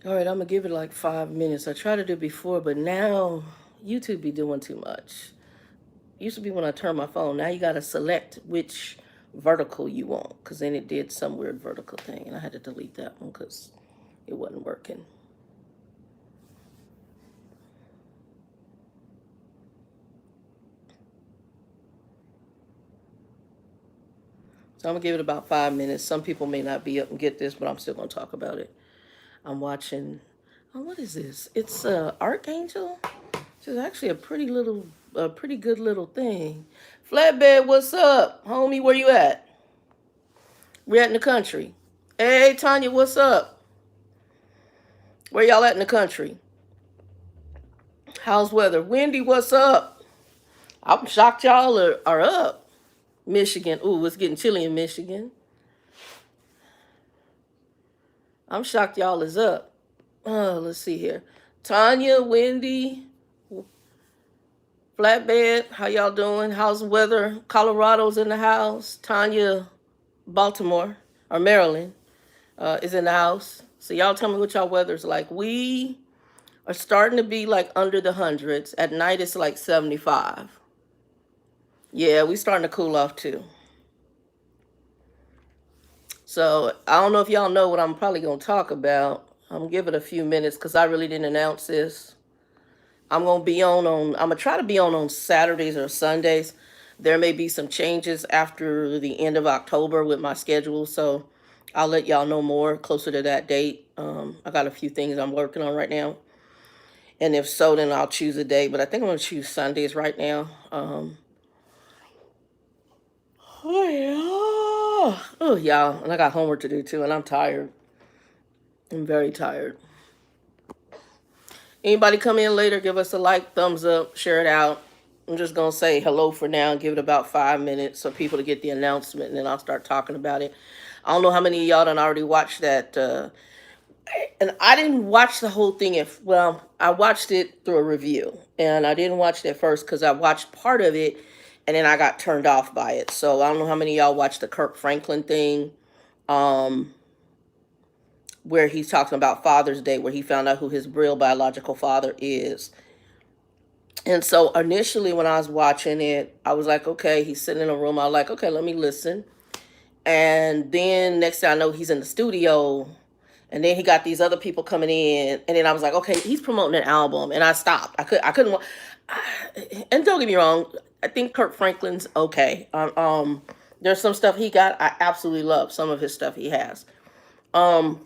All right, I'm gonna give it like 5 minutes. I tried to do before, but now YouTube be doing too much. Used to be when I turn my phone. Now you gotta select which vertical you want, because then it did some weird vertical thing, and I had to delete that one because it wasn't working. So I'm gonna give it about 5 minutes. Some people may not be up and get this, but I'm still gonna talk about it. I'm watching. Oh, what is this? It's Archangel. Which is actually a pretty good little thing. Flatbed, what's up, homie? Where you at? We at in the country. Hey, Tanya, what's up? Where y'all at in the country? How's weather? Wendy, what's up? I'm shocked y'all are up. Michigan. Ooh, it's getting chilly in Michigan. I'm shocked y'all is up. Oh, let's see here. Tanya, Wendy, Flatbed, how y'all doing? How's the weather? Colorado's in the house. Tanya, Baltimore or Maryland is in the house. So y'all tell me what y'all weather's like. We are starting to be like under the hundreds. At night it's like 75. Yeah, we starting to cool off too. So I don't know if y'all know what I'm probably gonna talk about. I'm gonna give it a few minutes because I really didn't announce this. I'm gonna try to be on Saturdays or Sundays. There may be some changes after the end of October with my schedule, so I'll let y'all know more closer to that date. I got a few things I'm working on right now, and if so, then I'll choose a day. But I think I'm gonna choose Sundays right now. Oh yeah, oh y'all, and I got homework to do too, and I'm tired. I'm very tired. Anybody come in later, give us a like, thumbs up, share it out. I'm just gonna say hello for now and give it about 5 minutes so people to get the announcement, and then I'll start talking about it. I don't know how many of y'all done already watched that, and I didn't watch the whole thing. If well, I watched it through a review, and I didn't watch it at first because I watched part of it, and then I got turned off by it. So I don't know how many of y'all watched the Kirk Franklin thing. Um, where he's talking about Father's Day, where he found out who his real biological father is. And so initially, when I was watching it, I was like, okay, he's sitting in a room. I was like, okay, let me listen. And then next thing I know, he's in the studio. And then he got these other people coming in. And then I was like, okay, he's promoting an album. And I stopped. I couldn't. And don't get me wrong, I think Kirk Franklin's okay. There's some stuff he got I absolutely love. Some of his stuff he has. Um,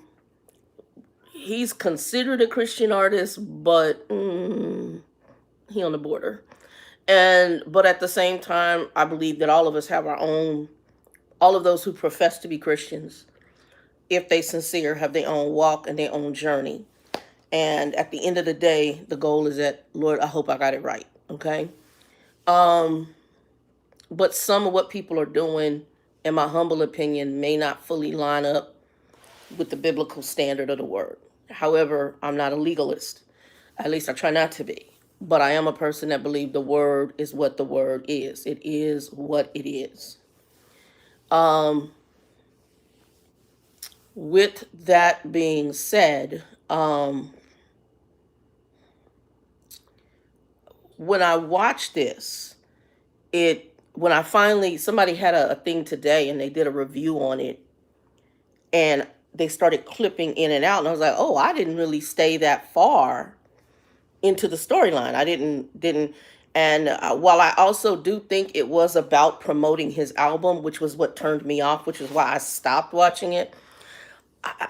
he's considered a Christian artist, but he on the border. And but at the same time, I believe that all of us have our own. All of those who profess to be Christians, if they sincere, have their own walk and their own journey. And at the end of the day, the goal is that Lord, I hope I got it right. Okay. Um, but some of what people are doing, in my humble opinion, may not fully line up with the biblical standard of the word. However, I'm not a legalist. At least I try not to be. But I am a person that believes the word is what the word is. It is what it is. Um, with that being said, when I watched this, when I finally somebody had a thing today and they did a review on it, and they started clipping in and out, and I was like, oh, I didn't really stay that far into the storyline. I didn't. And while I also do think it was about promoting his album, which was what turned me off, which is why I stopped watching it. I,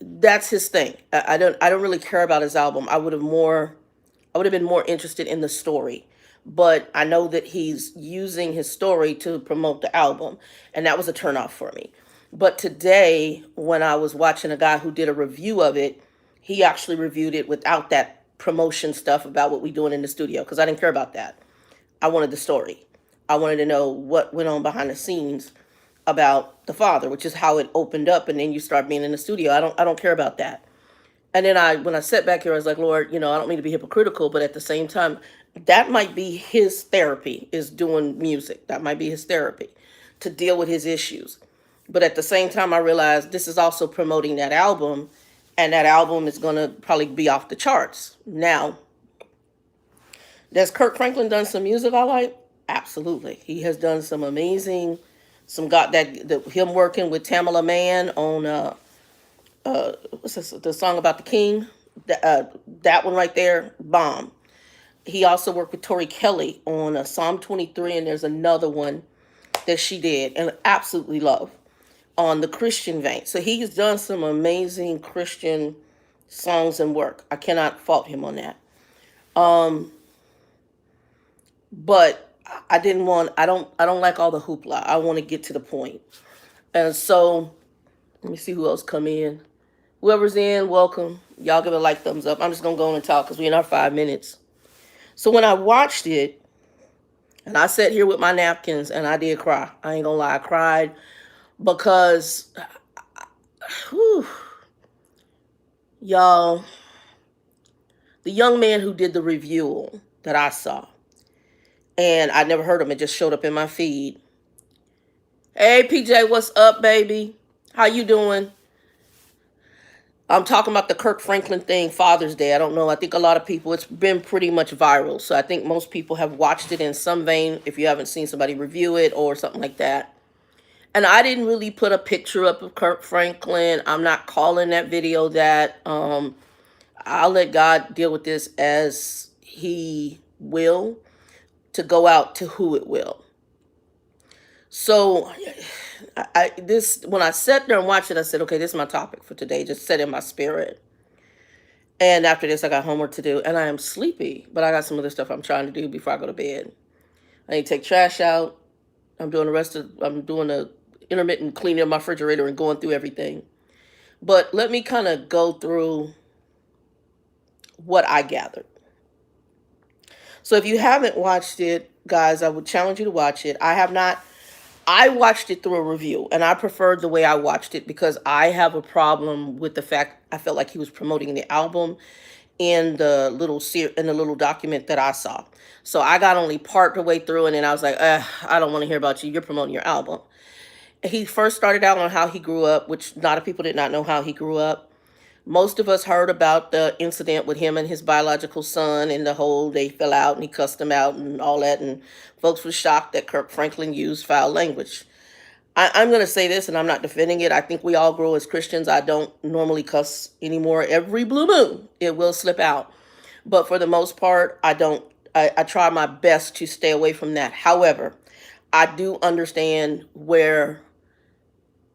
that's his thing. I don't really care about his album. I would have been more interested in the story. But I know that he's using his story to promote the album, and that was a turnoff for me. But today, when I was watching a guy who did a review of it, he actually reviewed it without that promotion stuff about what we doing in the studio because I didn't care about that. I wanted the story. I wanted to know what went on behind the scenes about the father, which is how it opened up, and then you start being in the studio. I don't care about that. And then when I sat back here, I was like, Lord, I don't mean to be hypocritical, but at the same time, that might be his therapy is doing music. That might be his therapy to deal with his issues. But at the same time, I realized this is also promoting that album. and that album is going to probably be off the charts. Now, does Kirk Franklin done some music I like? Absolutely. He has done some amazing, some got him working with Tamala Mann on what's this, the song about the king, that one right there, bomb. He also worked with Tori Kelly on Psalm 23, and there's another one that she did and absolutely love on the Christian vein. So he's done some amazing Christian songs and work. I cannot fault him on that. But I don't like all the hoopla. I want to get to the point. And so let me see who else come in. Whoever's in, welcome. Y'all give a like, thumbs up. I'm just gonna go on and talk because we're in our 5 minutes. So when I watched it, and I sat here with my napkins and I did cry. I ain't gonna lie, I cried because whew, y'all, the young man who did the review that I saw, and I never heard him, it just showed up in my feed. Hey PJ, what's up, baby? How you doing? I'm talking about the Kirk Franklin thing, Father's Day. I don't know. I think a lot of people, it's been pretty much viral. So I think most people have watched it in some vein if you haven't seen somebody review it or something like that. And I didn't really put a picture up of Kirk Franklin. I'm not calling that video that. I'll let God deal with this as he will, to go out to who it will. So when I sat there and watched it, I said, okay, this is my topic for today. Just set in my spirit. And after this, I got homework to do, and I am sleepy, but I got some other stuff I'm trying to do before I go to bed. I need to take trash out. I'm doing the intermittent cleaning of my refrigerator and going through everything. But let me kind of go through what I gathered. So if you haven't watched it, guys, I would challenge you to watch it. I have not. I watched it through a review, and I preferred the way I watched it because I have a problem with the fact I felt like he was promoting the album in the little document that I saw. So I got only part the way through, and then I was like, I don't want to hear about you. You're promoting your album. He first started out on how he grew up, which a lot of people did not know how he grew up. Most of us heard about the incident with him and his biological son and the whole they fell out and he cussed him out and all that. And folks were shocked that Kirk Franklin used foul language. I'm going to say this, and I'm not defending it. I think we all grow as Christians. I don't normally cuss anymore. Every blue moon, it will slip out. But for the most part, I don't. I try my best to stay away from that. However, I do understand where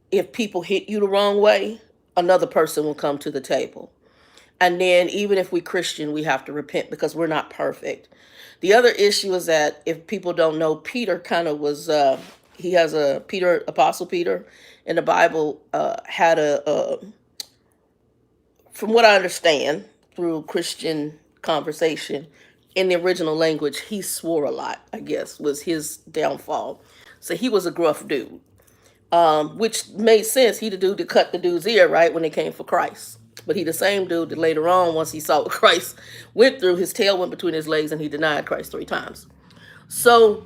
if people hit you the wrong way, another person will come to the table. And then even if we Christian, we have to repent because we're not perfect. The other issue is that if people don't know, Peter kind of was, he has Apostle Peter in the Bible had from what I understand through Christian conversation, in the original language, he swore a lot, I guess, was his downfall. So he was a gruff dude. Which made sense. He the dude that cut the dude's ear, right, when they came for Christ. But he the same dude that later on, once he saw what Christ went through, his tail went between his legs and he denied Christ 3 times. So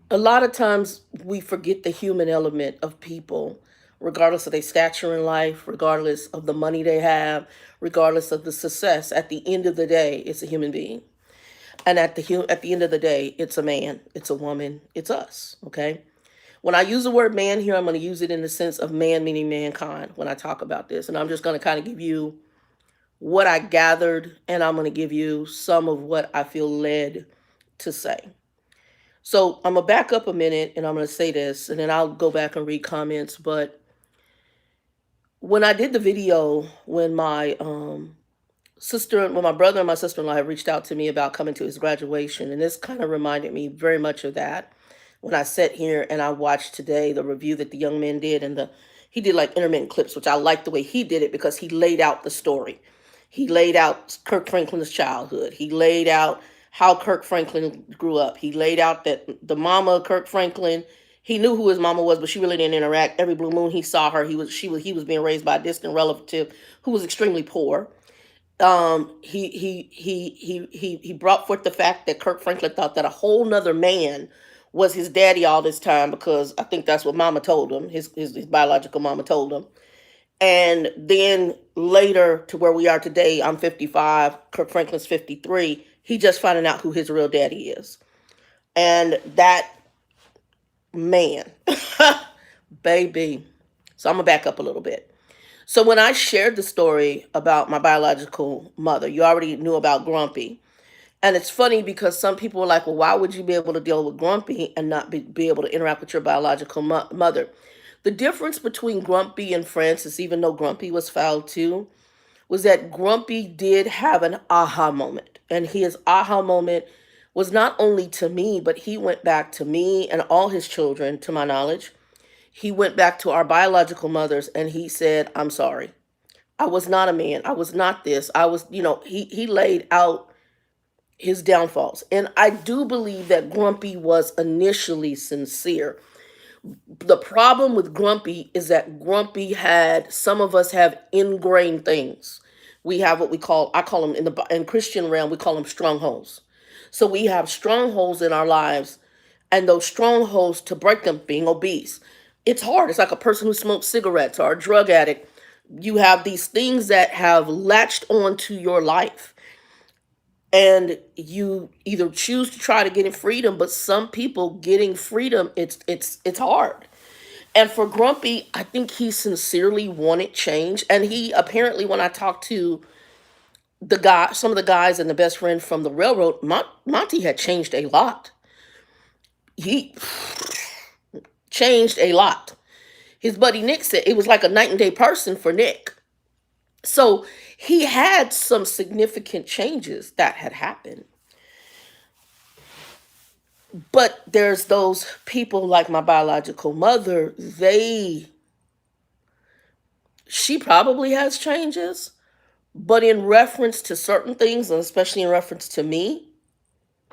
a lot of times we forget the human element of people, regardless of their stature in life, regardless of the money they have, regardless of the success. At the end of the day, it's a human being. And at the end of the day, it's a man, it's a woman, it's us, okay? When I use the word man here, I'm going to use it in the sense of man meaning mankind when I talk about this. And I'm just going to kind of give you what I gathered, and I'm going to give you some of what I feel led to say. So I'm going to back up a minute, and I'm going to say this, and then I'll go back and read comments. But when I did the video, when my brother and my sister-in-law had reached out to me about coming to his graduation, and this kind of reminded me very much of that. When I sat here and I watched today the review that the young man did, and he did like intermittent clips, which I like the way he did it because he laid out the story. He laid out Kirk Franklin's childhood. He laid out how Kirk Franklin grew up. He laid out that the mama, Kirk Franklin, he knew who his mama was, but she really didn't interact. Every blue moon he saw her, he was being raised by a distant relative who was extremely poor. He brought forth the fact that Kirk Franklin thought that a whole nother man was his daddy all this time, because I think that's what mama told him, his biological mama told him. And then later to where we are today, I'm 55, Kirk Franklin's 53. He just finding out who his real daddy is. And that man, baby. So I'm going to back up a little bit. So when I shared the story about my biological mother, you already knew about Grumpy. And it's funny because some people were like, well, why would you be able to deal with Grumpy and not be able to interact with your biological mother? The difference between Grumpy and Francis, even though Grumpy was foul too, was that Grumpy did have an aha moment. And his aha moment was not only to me, but he went back to me and all his children, to my knowledge. He went back to our biological mothers and he said, I'm sorry. I was not a man. I was not this. I was, he laid out his downfalls. And I do believe that Grumpy was initially sincere. The problem with Grumpy is that Grumpy had, some of us have ingrained things. We have what I call them in Christian realm, we call them strongholds. So we have strongholds in our lives, and those strongholds, to break them, being obese, it's hard. It's like a person who smokes cigarettes or a drug addict. You have these things that have latched onto your life, and you either choose to try to get in freedom, but some people getting freedom, it's hard. And for Grumpy, I think he sincerely wanted change. And he apparently, when I talked to some of the guys and the best friend from the railroad, Monty had changed a lot. He changed a lot. His buddy Nick said it was like a night and day person for Nick. So he had some significant changes that had happened. But there's those people like my biological mother, she probably has changes, but in reference to certain things, and especially in reference to me,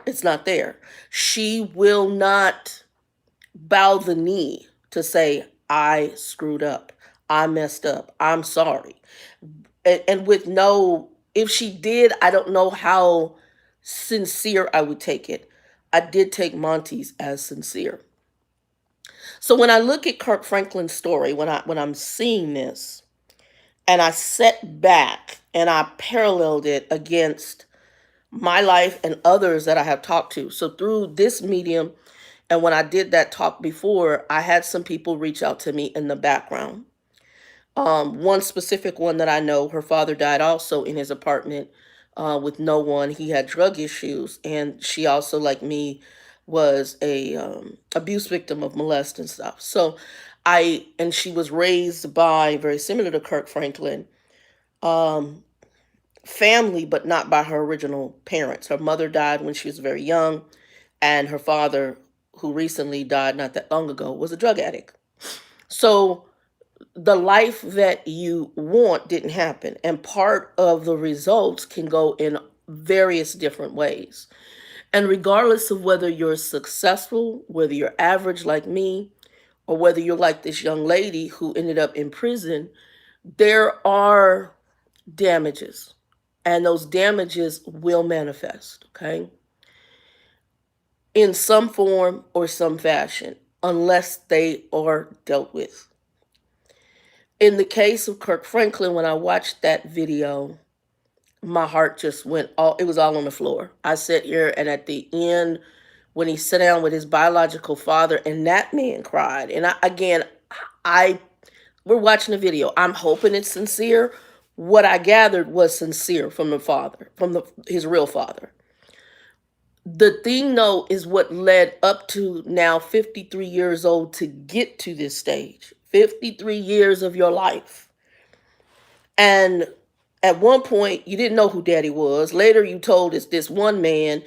it's not there. She will not bow the knee to say, I screwed up. I messed up. I'm sorry. And with if she did, I don't know how sincere I would take it. I did take Monty's as sincere. So when I look at Kirk Franklin's story, when I'm seeing this, and I sat back and I paralleled it against my life and others that I have talked to. So through this medium, and when I did that talk before, I had some people reach out to me in the background. One specific one that I know, her father died also in his apartment with no one. He had drug issues, and she also, like me, was a abuse victim of molest and stuff. So and she was raised by, very similar to Kirk Franklin, family, but not by her original parents. Her mother died when she was very young, and her father, who recently died not that long ago, was a drug addict. So the life that you want didn't happen, and part of the results can go in various different ways. And regardless of whether you're successful, whether you're average like me, or whether you're like this young lady who ended up in prison, there are damages, and those damages will manifest, okay, in some form or some fashion, unless they are dealt with. In the case of Kirk Franklin, when I watched that video, my heart just it was all on the floor. I sat here, and at the end, when he sat down with his biological father, and that man cried. And we're watching the video. I'm hoping it's sincere. What I gathered was sincere from the father, from his real father. The thing, though, is what led up to now 53 years old to get to this stage. 53 years of your life. And at one point, you didn't know who daddy was. Later, you told us this one man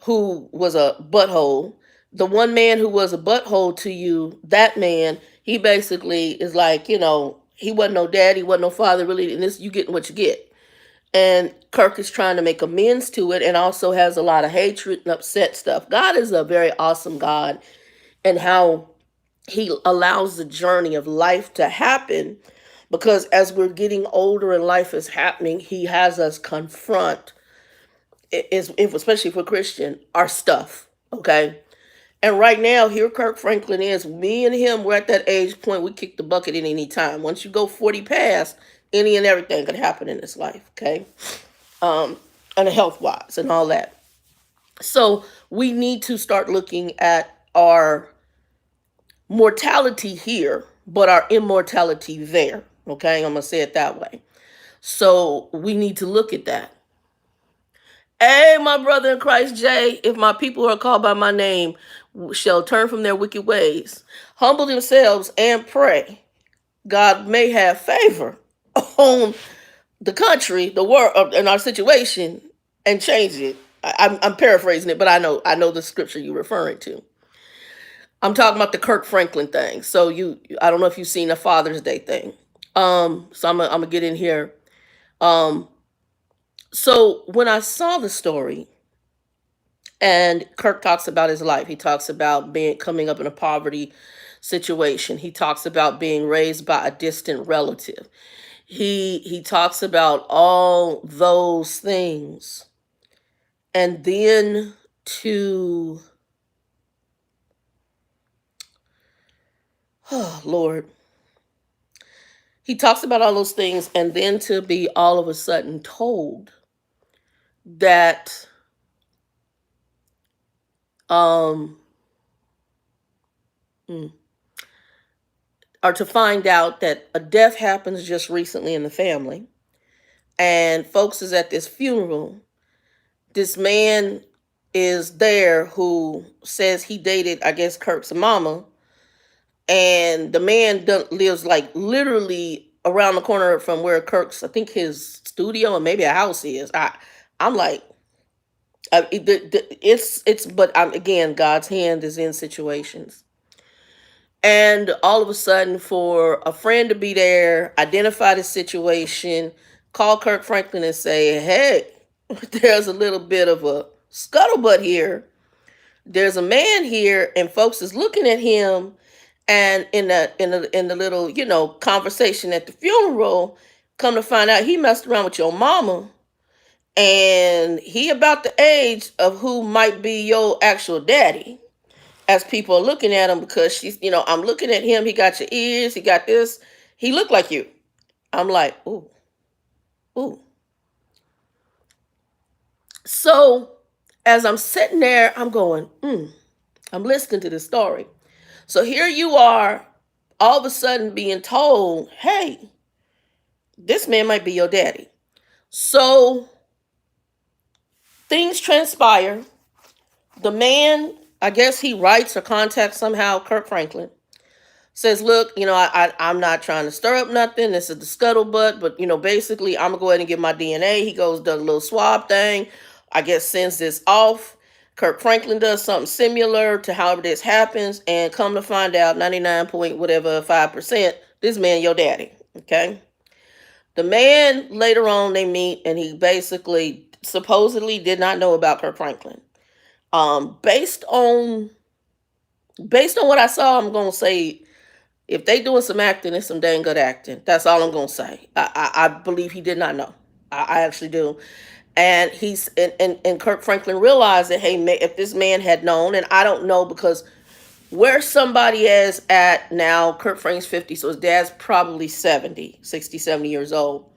who was a butthole. The one man who was a butthole to you, that man, he basically is like, he wasn't no daddy, wasn't no father, really, and this, you getting what you get. And Kirk is trying to make amends to it, and also has a lot of hatred and upset stuff. God is a very awesome God, and how he allows the journey of life to happen, because as we're getting older and life is happening, he has us confront, especially for Christian, our stuff, okay? And right now, here Kirk Franklin is. Me and him, we're at that age point, we kick the bucket at any time. Once you go 40 past, any and everything could happen in this life, okay? And health-wise and all that. So we need to start looking at our mortality here, but our immortality there, okay? I'm going to say it that way. So we need to look at that. Hey, my brother in Christ, Jay, if my people who are called by my name shall turn from their wicked ways, humble themselves and pray, God may have favor on the country, the world, and our situation, and change it. I'm paraphrasing it, but I know the scripture you're referring to. I'm talking about the Kirk Franklin thing. So I don't know if you've seen the Father's Day thing. So I'm gonna get in here. So when I saw the story, and Kirk talks about his life, he talks about coming up in a poverty situation. He talks about being raised by a distant relative. He talks about all those things, and then oh Lord, he talks about all those things, and then to be all of a sudden told that or to find out that a death happens just recently in the family, and folks is at this funeral. This man is there who says he dated, I guess, Kirk's mama, and the man lives like literally around the corner from where Kirk's, I think, his studio and maybe a house is. I'm like, but again, God's hand is in situations. And all of a sudden, for a friend to be there, identify the situation, call Kirk Franklin and say, hey, there's a little bit of a scuttlebutt here. There's a man here, and folks is looking at him. And in the little, conversation at the funeral, come to find out he messed around with your mama. And he about the age of who might be your actual daddy, as people are looking at him, because I'm looking at him. He got your ears. He got this. He looked like you. I'm like, ooh, ooh. So as I'm sitting there, I'm going, I'm listening to this story. So here you are, all of a sudden being told, hey, this man might be your daddy. So things transpire. The man, I guess he writes or contacts somehow Kirk Franklin. Says, look, I'm not trying to stir up nothing. This is the scuttlebutt, but, basically, I'm going to go ahead and get my DNA. He goes, does a little swab thing. I guess sends this off. Kirk Franklin does something similar to however this happens, and come to find out 99 point whatever 5%, this man your daddy, okay? The man, later on, they meet, and he basically supposedly did not know about Kirk Franklin. Based on what I saw, I'm going to say, if they doing some acting, it's some dang good acting. That's all I'm going to say. I believe he did not know. I actually do. And and Kirk Franklin realized that, hey, if this man had known, and I don't know, because where somebody is at now, Kirk Franklin's 50, so his dad's probably 60, 70 years old.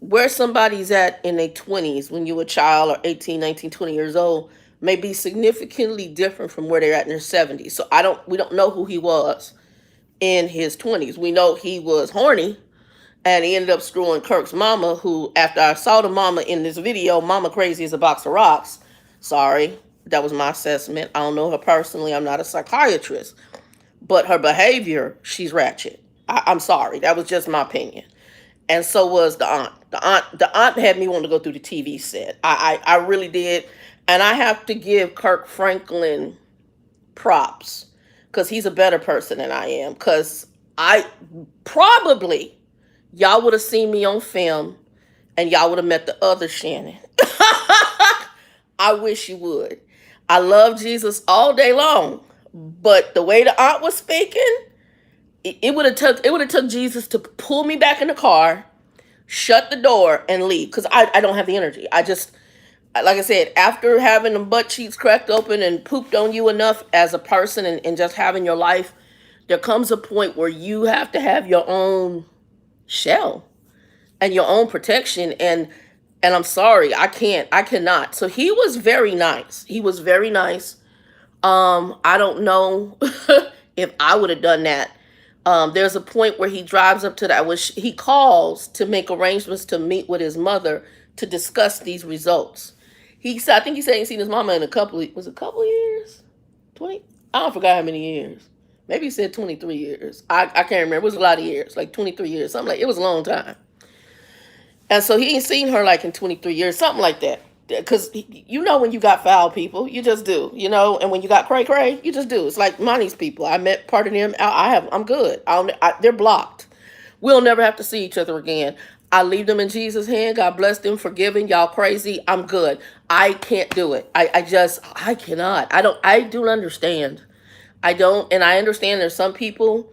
Where somebody's at in their 20s, when you're a child, or 18, 19, 20 years old, may be significantly different from where they're at in their 70s. So we don't know who he was in his 20s. We know he was horny, and he ended up screwing Kirk's mama, who, after I saw the mama in this video, mama crazy as a box of rocks. Sorry, that was my assessment. I don't know her personally. I'm not a psychiatrist. But her behavior, she's ratchet. I'm sorry. That was just my opinion. And so was the aunt. The aunt had me want to go through the TV set. I really did. And I have to give Kirk Franklin props, because he's a better person than I am. Because y'all would have seen me on film, and y'all would have met the other Shannon. I wish you would. I love Jesus all day long, but the way the aunt was speaking, it would have took Jesus to pull me back in the car, shut the door, and leave, because I don't have the energy. like I said, after having the butt cheeks cracked open and pooped on you enough as a person, and just having your life, there comes a point where you have to have your own shell and your own protection. And I'm sorry, I cannot. So he was very nice. He was very nice. I don't know if I would have done that. There's a point where he drives up to that, which he calls to make arrangements to meet with his mother to discuss these results. He said, I think he said he ain't seen his mama in was it a couple of years? 20? I don't forgot how many years. Maybe he said 23 years. I can't remember. It was a lot of years, like 23 years, something like it was a long time. And so he ain't seen her like in 23 years, something like that. Because you know when you got foul people, you just do, and when you got cray cray, you just do. It's like money's people. I met part of them. I'm good. They're blocked. We'll never have to see each other again. I leave them in Jesus' hand. God bless them, forgiving y'all crazy. I'm good. I can't do it. I cannot. I don't understand. I don't. And I understand there's some people,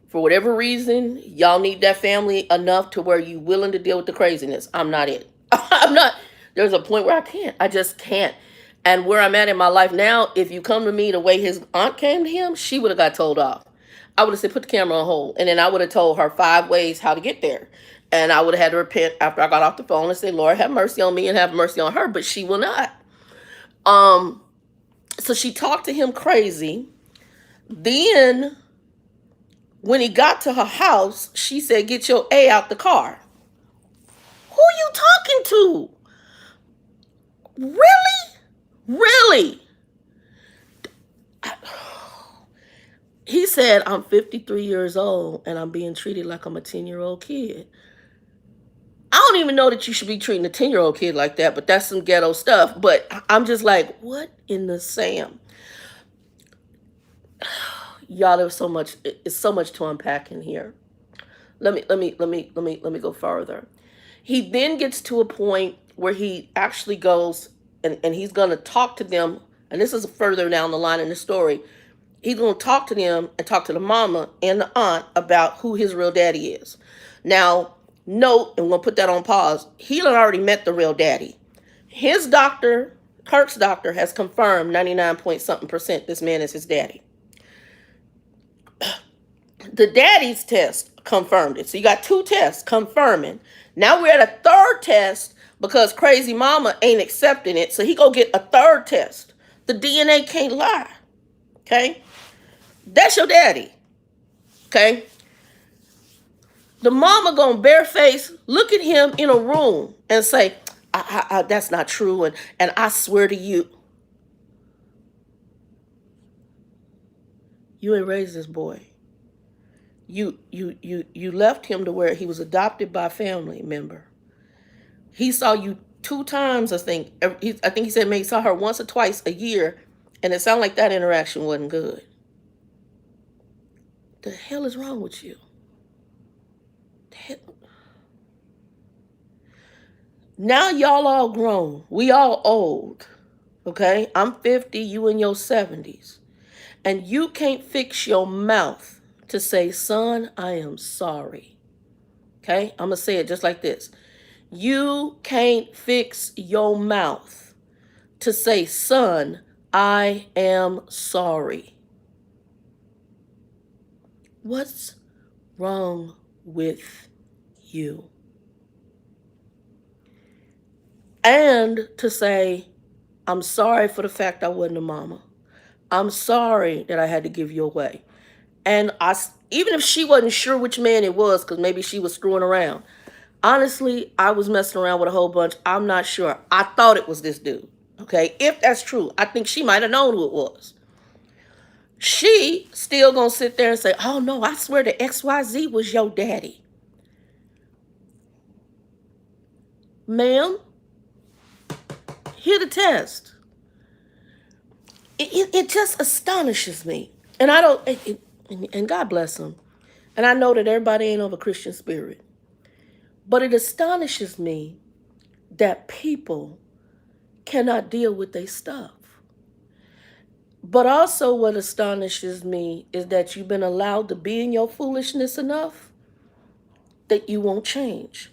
for whatever reason, y'all need that family enough to where you willing to deal with the craziness. I'm not it. I'm not. There's a point where I can't. I just can't. And where I'm at in my life now, if you come to me the way his aunt came to him, she would have got told off. I would have said, put the camera on hold. And then I would have told her 5 ways how to get there. And I would have had to repent after I got off the phone and say, Lord, have mercy on me and have mercy on her. But she will not. So she talked to him crazy. Then when he got to her house, she said, get your A out the car. Who you talking to? Really? Really? He said, I'm 53 years old and I'm being treated like I'm a 10-year-old kid. I don't even know that you should be treating a 10-year-old kid like that, but that's some ghetto stuff. But I'm just like, what in the Sam? Y'all, there's so much. It's so much to unpack in here. Let me go further. He then gets to a point where he actually goes and he's going to talk to them. And this is further down the line in the story. He's going to talk to them and talk to the mama and the aunt about who his real daddy is. Now, note, and we'll put that on pause, he had already met the real daddy. His doctor, Kirk's doctor, has confirmed 99-point-something% this man is his daddy. The daddy's test confirmed it. So you got 2 tests confirming. Now we're at a 3rd test because crazy mama ain't accepting it. So he go get a 3rd test. The DNA can't lie. Okay? That's your daddy. Okay? The mama gonna bareface look at him in a room and say, that's not true, and I swear to you. You ain't raised this boy. You left him to where he was adopted by a family member. He saw you 2 times, I think. I think he said maybe he saw her once or twice a year, and it sounded like that interaction wasn't good. The hell is wrong with you? Now y'all all grown. We all old. Okay? I'm 50, you in your 70s. And you can't fix your mouth to say, son, I am sorry. Okay? I'm going to say it just like this. You can't fix your mouth to say, son, I am sorry. What's wrong with you? And to say, I'm sorry for the fact I wasn't a mama. I'm sorry that I had to give you away. And even if she wasn't sure which man it was, because maybe she was screwing around. Honestly, I was messing around with a whole bunch. I'm not sure. I thought it was this dude. Okay, if that's true, I think she might have known who it was. She still gonna sit there and say, oh no, I swear the XYZ was your daddy. Ma'am, here the test. It just astonishes me. And I don't, and God bless him. And I know that everybody ain't of a Christian spirit. But it astonishes me that people cannot deal with their stuff. But also what astonishes me is that you've been allowed to be in your foolishness enough that you won't change.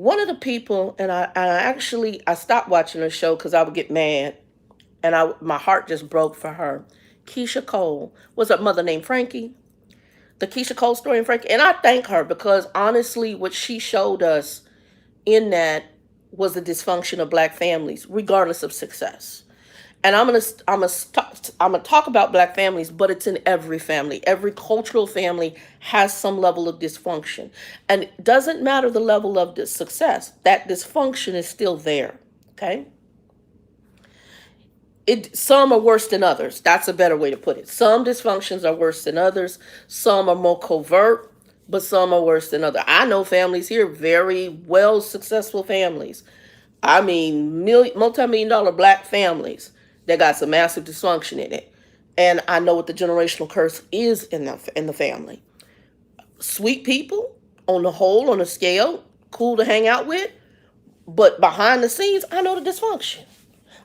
One of the people, and I stopped watching her show because I would get mad, and my heart just broke for her. Keisha Cole was a mother named Frankie. The Keisha Cole story and Frankie, and I thank her because honestly, what she showed us in that was the dysfunction of black families, regardless of success. And I'm gonna talk about black families, but it's in every family. Every cultural family has some level of dysfunction, and it doesn't matter the level of the success. That dysfunction is still there. Okay, some are worse than others. That's a better way to put it. Some dysfunctions are worse than others. Some are more covert, but some are worse than others. I know families here, very well successful families. I mean, multi-million dollar black families that got some massive dysfunction in it. And I know what the generational curse is in the family. Sweet people, on the whole, on the scale, cool to hang out with, but behind the scenes, I know the dysfunction.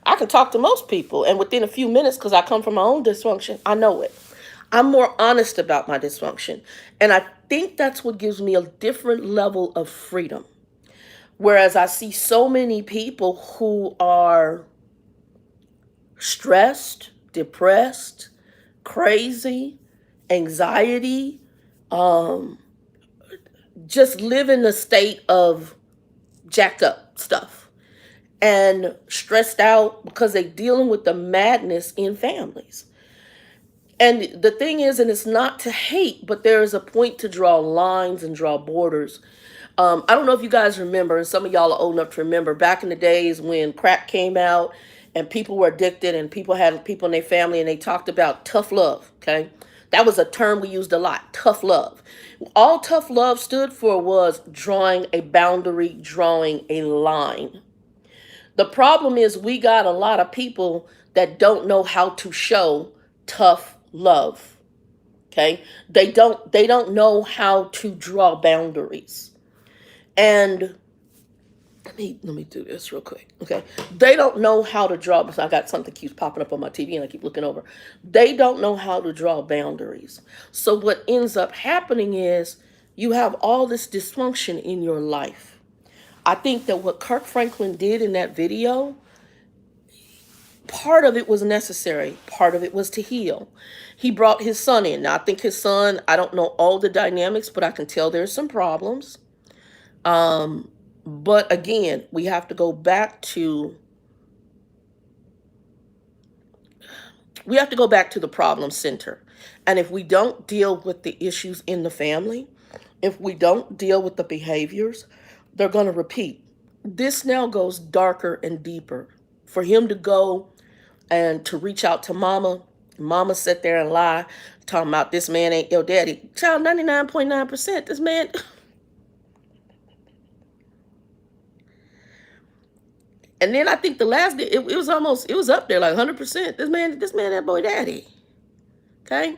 I can talk to most people, and within a few minutes, because I come from my own dysfunction, I know it. I'm more honest about my dysfunction. And I think that's what gives me a different level of freedom. Whereas I see so many people who are stressed, depressed, crazy, anxiety, um, just live in a state of jacked up stuff and stressed out because they're dealing with the madness in families. And the thing is, and it's not to hate, but there is a point to draw lines and draw borders. I don't know if you guys remember, and some of y'all are old enough to remember, back in the days when crack came out and people were addicted and people had people in their family and they talked about tough love, okay? That was a term we used a lot, tough love. All tough love stood for was drawing a boundary, drawing a line. The problem is we got a lot of people that don't know how to show tough love. Okay? They don't know how to draw boundaries. And let me do this real quick. Okay. They don't know how to draw, because I got something keeps popping up on my TV and I keep looking over. They don't know how to draw boundaries. So what ends up happening is you have all this dysfunction in your life. I think that what Kirk Franklin did in that video, part of it was necessary. Part of it was to heal. He brought his son in. Now, I think his son, I don't know all the dynamics, but I can tell there's some problems. But again, we have to go back to the problem center. And if we don't deal with the issues in the family, if we don't deal with the behaviors, they're going to repeat. This now goes darker and deeper. For him to go and to reach out to mama sit there and lie, talking about this man ain't your daddy. Child, 99.9%, this man. And then I think the last, it was up there like 100%. This man, that boy daddy. Okay?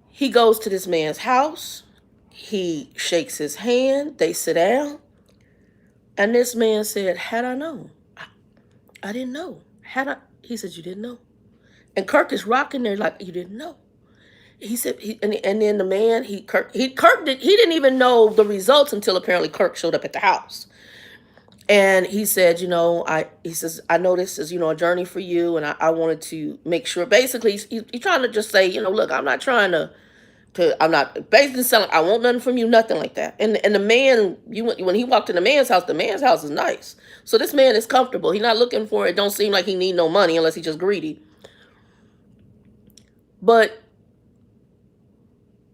He goes to this man's house. He shakes his hand. They sit down. And this man said, had I known, I didn't know. He said, you didn't know. And Kirk is rocking there like, you didn't know. He said, and then the man, Kirk didn't even know the results until apparently Kirk showed up at the house. And he said, he says, I know this is, a journey for you. And I wanted to make sure, basically, he's trying to just say, look, I'm not trying I'm not basically selling, I want nothing from you, nothing like that. And the man, when he walked in the man's house is nice. So this man is comfortable. He's not looking for it. Don't seem like he need no money unless he's just greedy. But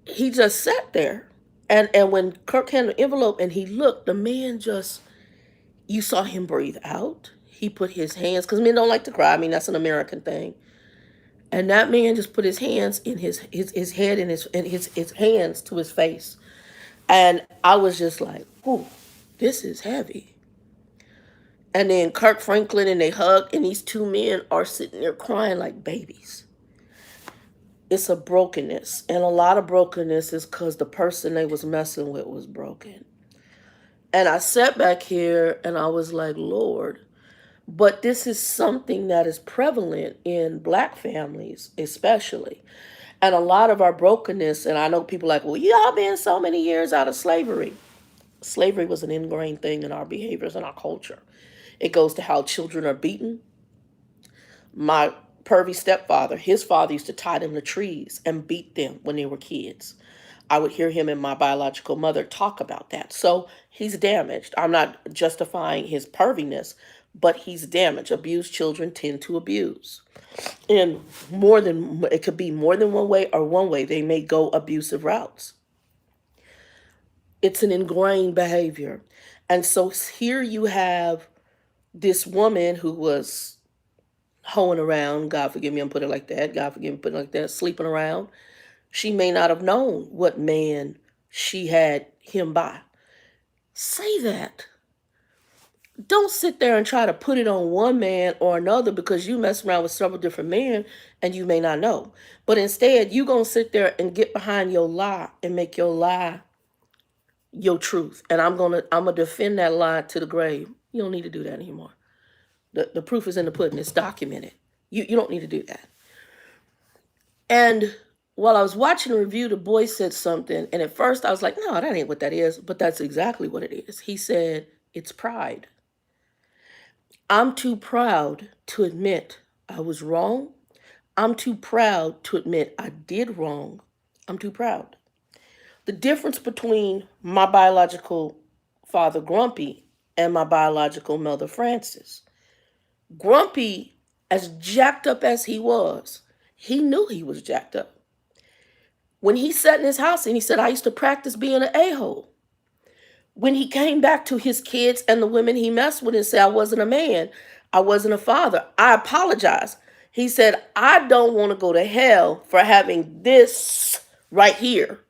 he just sat there. And when Kirk handed the envelope and he looked, the man just, you saw him breathe out. He put his hands, because men don't like to cry. I mean, that's an American thing. And that man just put his hands in his head and his hands to his face. And I was just like, ooh, this is heavy. And then Kirk Franklin, and they hug, and these two men are sitting there crying like babies. It's a brokenness. And a lot of brokenness is because the person they was messing with was broken. And I sat back here and I was like, Lord, but this is something that is prevalent in black families, especially. And a lot of our brokenness, and I know people are like, well, y'all been so many years out of slavery. Slavery was an ingrained thing in our behaviors and our culture. It goes to how children are beaten. My pervy stepfather, his father used to tie them to trees and beat them when they were kids. I would hear him and my biological mother talk about that. So he's damaged. I'm not justifying his perviness, but he's damaged. Abused children tend to abuse. And it could be more than one way or one way. They may go abusive routes. It's an ingrained behavior. And so here you have this woman who was hoeing around, God forgive me, I'm putting it like that, God forgive me, putting it like that, sleeping around. She may not have known what man she had him by. Say that. Don't sit there and try to put it on one man or another because you mess around with several different men and you may not know. But instead, you going to sit there and get behind your lie and make your lie your truth. And I'm gonna defend that lie to the grave. You don't need to do that anymore. The proof is in the pudding. It's documented. You don't need to do that. And while I was watching the review, the boy said something. And at first I was like, no, that ain't what that is. But that's exactly what it is. He said, it's pride. I'm too proud to admit I was wrong. I'm too proud to admit I did wrong. I'm too proud. The difference between my biological father, Grumpy, and my biological mother, Frances. Grumpy, as jacked up as he was, he knew he was jacked up. When he sat in his house and he said, I used to practice being an a-hole. When he came back to his kids and the women he messed with and said, I wasn't a man, I wasn't a father, I apologize. He said, I don't want to go to hell for having this right here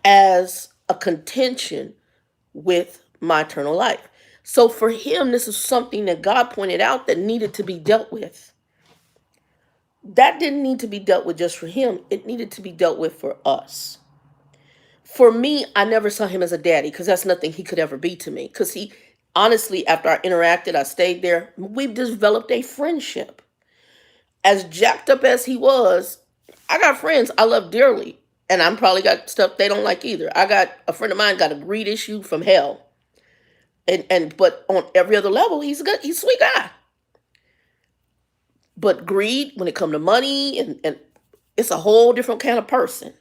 as a contention with my eternal life. So for him, this is something that God pointed out that needed to be dealt with. That didn't need to be dealt with just for him. It needed to be dealt with for us. For me, I never saw him as a daddy because that's nothing he could ever be to me. Because he, honestly, after I interacted, I stayed there, we've developed a friendship. As jacked up as he was, I got friends I love dearly. And I'm probably got stuff they don't like either. I got a friend of mine got a greed issue from hell. But on every other level, he's a sweet guy. But greed, when it comes to money, and it's a whole different kind of person.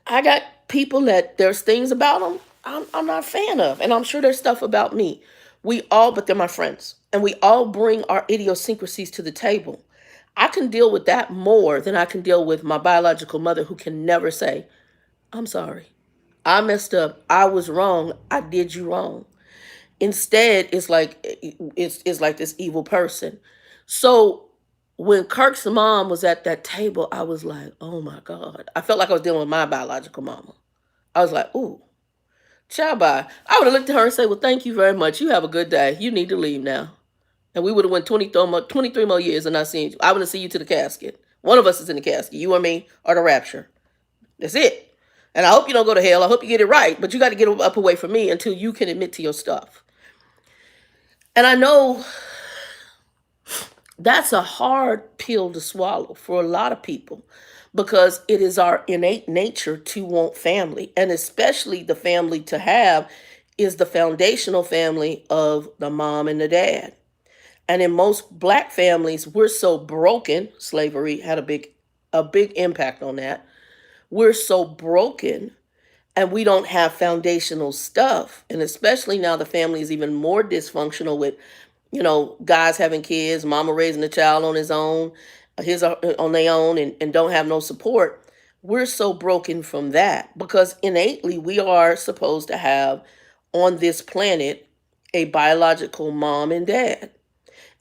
I got people that there's things about them I'm not a fan of. And I'm sure there's stuff about me. But they're my friends. And we all bring our idiosyncrasies to the table. I can deal with that more than I can deal with my biological mother who can never say, I'm sorry. I messed up. I was wrong. I did you wrong. Instead, it's like this evil person. So when Kirk's mom was at that table, I was like, oh my God. I felt like I was dealing with my biological mama. I was like, ooh, ciao bye. I would have looked at her and said, well, thank you very much. You have a good day. You need to leave now. And we would have went 23 more years and not seen you. I would have seen you to the casket. One of us is in the casket, you or me, or the rapture. That's it. And I hope you don't go to hell. I hope you get it right. But you got to get up away from me until you can admit to your stuff. And I know that's a hard pill to swallow for a lot of people because it is our innate nature to want family. And especially the family to have is the foundational family of the mom and the dad. And in most black families, we're so broken. Slavery had a big impact on that. We're so broken and we don't have foundational stuff. And especially now the family is even more dysfunctional with, guys having kids, mama raising a child on his own, on their own, and don't have no support. We're so broken from that because innately we are supposed to have on this planet a biological mom and dad.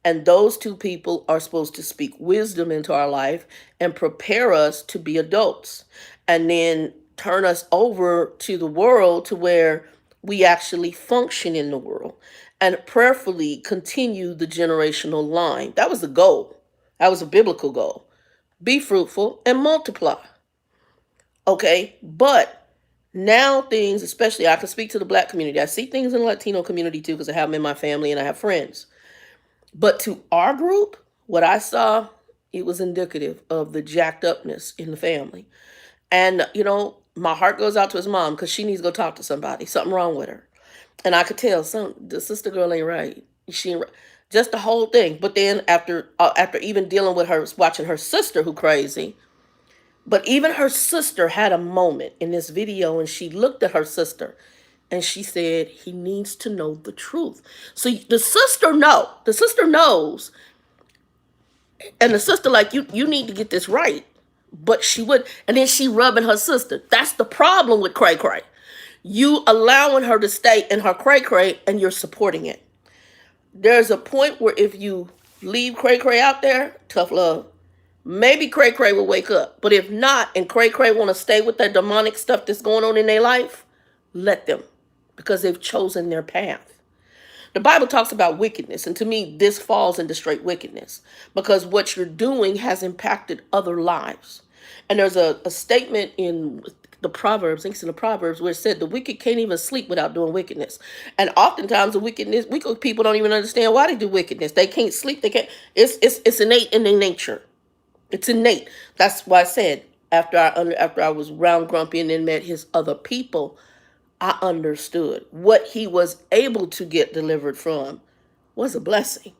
And those two people are supposed to speak wisdom into our life and prepare us to be adults and then turn us over to the world to where we actually function in the world and prayerfully continue the generational line. That was the goal. That was a biblical goal. Be fruitful and multiply. Okay, but now things, especially I can speak to the black community. I see things in the Latino community too because I have them in my family and I have friends. But to our group, what I saw, it was indicative of the jacked upness in the family. And, my heart goes out to his mom because she needs to go talk to somebody. Something wrong with her. And I could tell the sister girl ain't right. She ain't right. Just the whole thing. But then after even dealing with her, watching her sister who crazy, but even her sister had a moment in this video and she looked at her sister and she said, he needs to know the truth. So the sister knows. And the sister like, you need to get this right. But she would, and then she rubbing her sister. That's the problem with cray cray. You allowing her to stay in her cray cray and you're supporting it. There's a point where if you leave cray cray out there, tough love, maybe cray cray will wake up. But if not, and cray cray want to stay with that demonic stuff that's going on in their life, let them, because they've chosen their path. The Bible talks about wickedness, and to me, this falls into straight wickedness because what you're doing has impacted other lives. And there's a statement in the Proverbs, I think it's in the Proverbs, where it said the wicked can't even sleep without doing wickedness. And oftentimes wicked people don't even understand why they do wickedness. They can't sleep. They can't. It's innate in their nature. It's innate. That's why I said after I was round grumpy and then met his other people, I understood what he was able to get delivered from was a blessing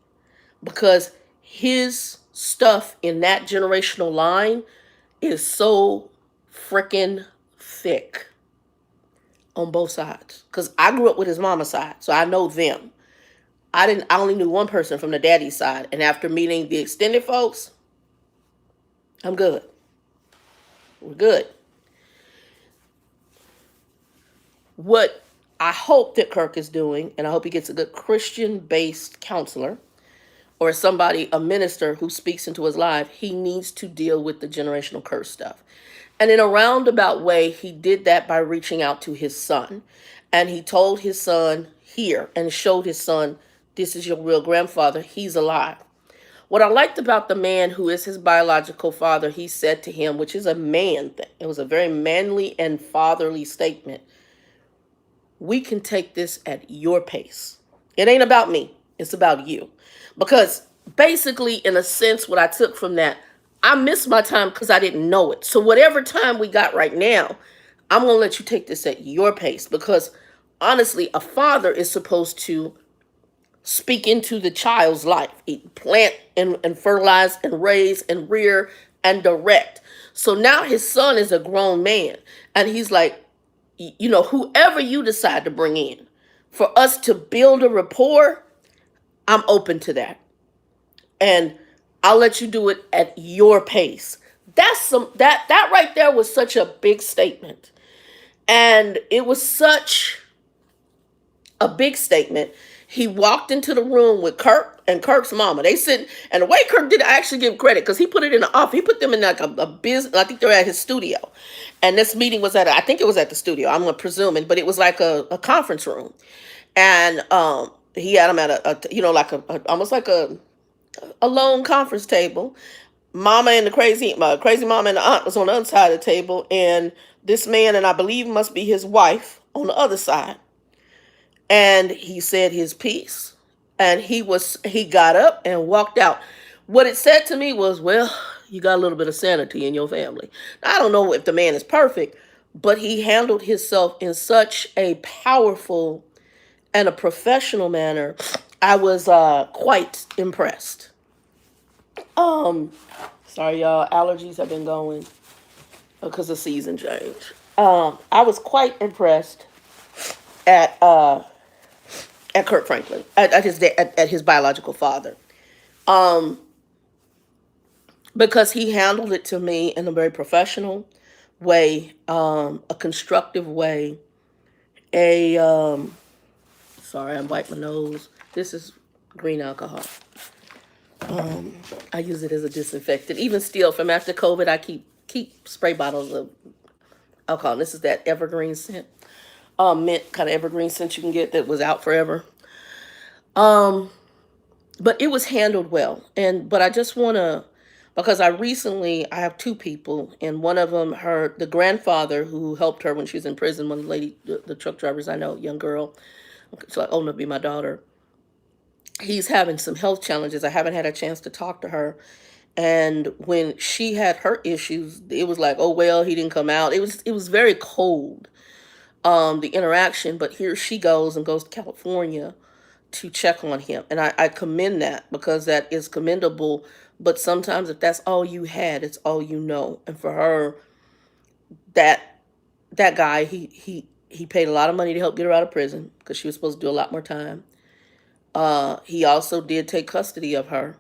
because his stuff in that generational line is so freaking thick on both sides. Because I grew up with his mama's side, so I know them. I only knew one person from the daddy's side, and after meeting the extended folks, I'm good. We're good. What I hope that Kirk is doing, and I hope he gets a good Christian-based counselor or somebody, a minister who speaks into his life, he needs to deal with the generational curse stuff. And in a roundabout way, he did that by reaching out to his son. And he told his son here and showed his son, this is your real grandfather. He's alive. What I liked about the man who is his biological father, he said to him, which is a man thing. It was a very manly and fatherly statement. We can take this at your pace. It ain't about me. It's about you. Because basically, in a sense, what I took from that, I missed my time because I didn't know it. So whatever time we got right now, I'm going to let you take this at your pace. Because honestly, a father is supposed to speak into the child's life. Plant and fertilize and raise and rear and direct. So now his son is a grown man. And he's like, whoever you decide to bring in, for us to build a rapport, I'm open to that. And I'll let you do it at your pace. That right there was such a big statement. And it was such a big statement. He walked into the room with Kirk and Kirk's mama. They sit, and the way Kirk did, I actually give credit because he put it in the office. He put them in like a business. I think they're at his studio, and this meeting was I think it was at the studio. I'm presuming, but it was like a conference room, and he had them at almost like a lone conference table. Mama and my crazy mama and the aunt was on the other side of the table, and this man, and I believe must be his wife, on the other side. And he said his piece, and he got up and walked out. What it said to me was, well, you got a little bit of sanity in your family. Now, I don't know if the man is perfect, but he handled himself in such a powerful and a professional manner. I was quite impressed. Sorry, y'all, allergies have been going because of season change. I was quite impressed at Kirk Franklin, at his biological father, because he handled it to me in a very professional way, a constructive way. Sorry, I'm wiping my nose. This is green alcohol. I use it as a disinfectant. Even still, from after COVID, I keep spray bottles of alcohol. This is that evergreen scent. Mint kind of evergreen scent you can get that was out forever. But it was handled well. But I just want to, because I have two people, and one of them, the grandfather who helped her when she was in prison, one of the lady, the truck drivers I know, young girl, so old enough to be my daughter. He's having some health challenges. I haven't had a chance to talk to her. And when she had her issues, it was like, oh well, he didn't come out. It was very cold, the interaction. But here she goes to California to check on him. And I commend that, because that is commendable. But sometimes if that's all you had, it's all you know. And for her, that that guy, he paid a lot of money to help get her out of prison because she was supposed to do a lot more time. He also did take custody of her.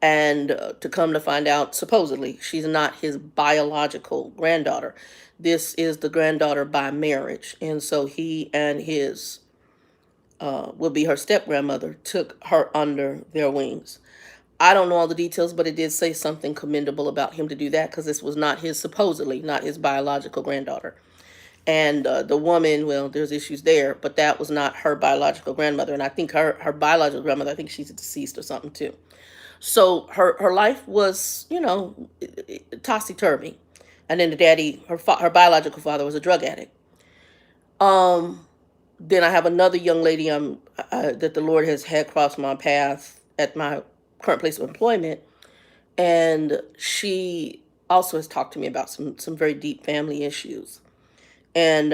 And to come to find out, supposedly, she's not his biological granddaughter. This is the granddaughter by marriage. And so he and his, will be her step grandmother, took her under their wings. I don't know all the details, but it did say something commendable about him to do that, because this was not his, supposedly, not his biological granddaughter. And the woman, well, there's issues there, but that was not her biological grandmother. And I think her biological grandmother, I think she's deceased or something too. So her life was, topsy turvy. And then the daddy, her biological father, was a drug addict. Um, then I have another young lady that the Lord has had cross my path at my current place of employment, and she also has talked to me about some very deep family issues. And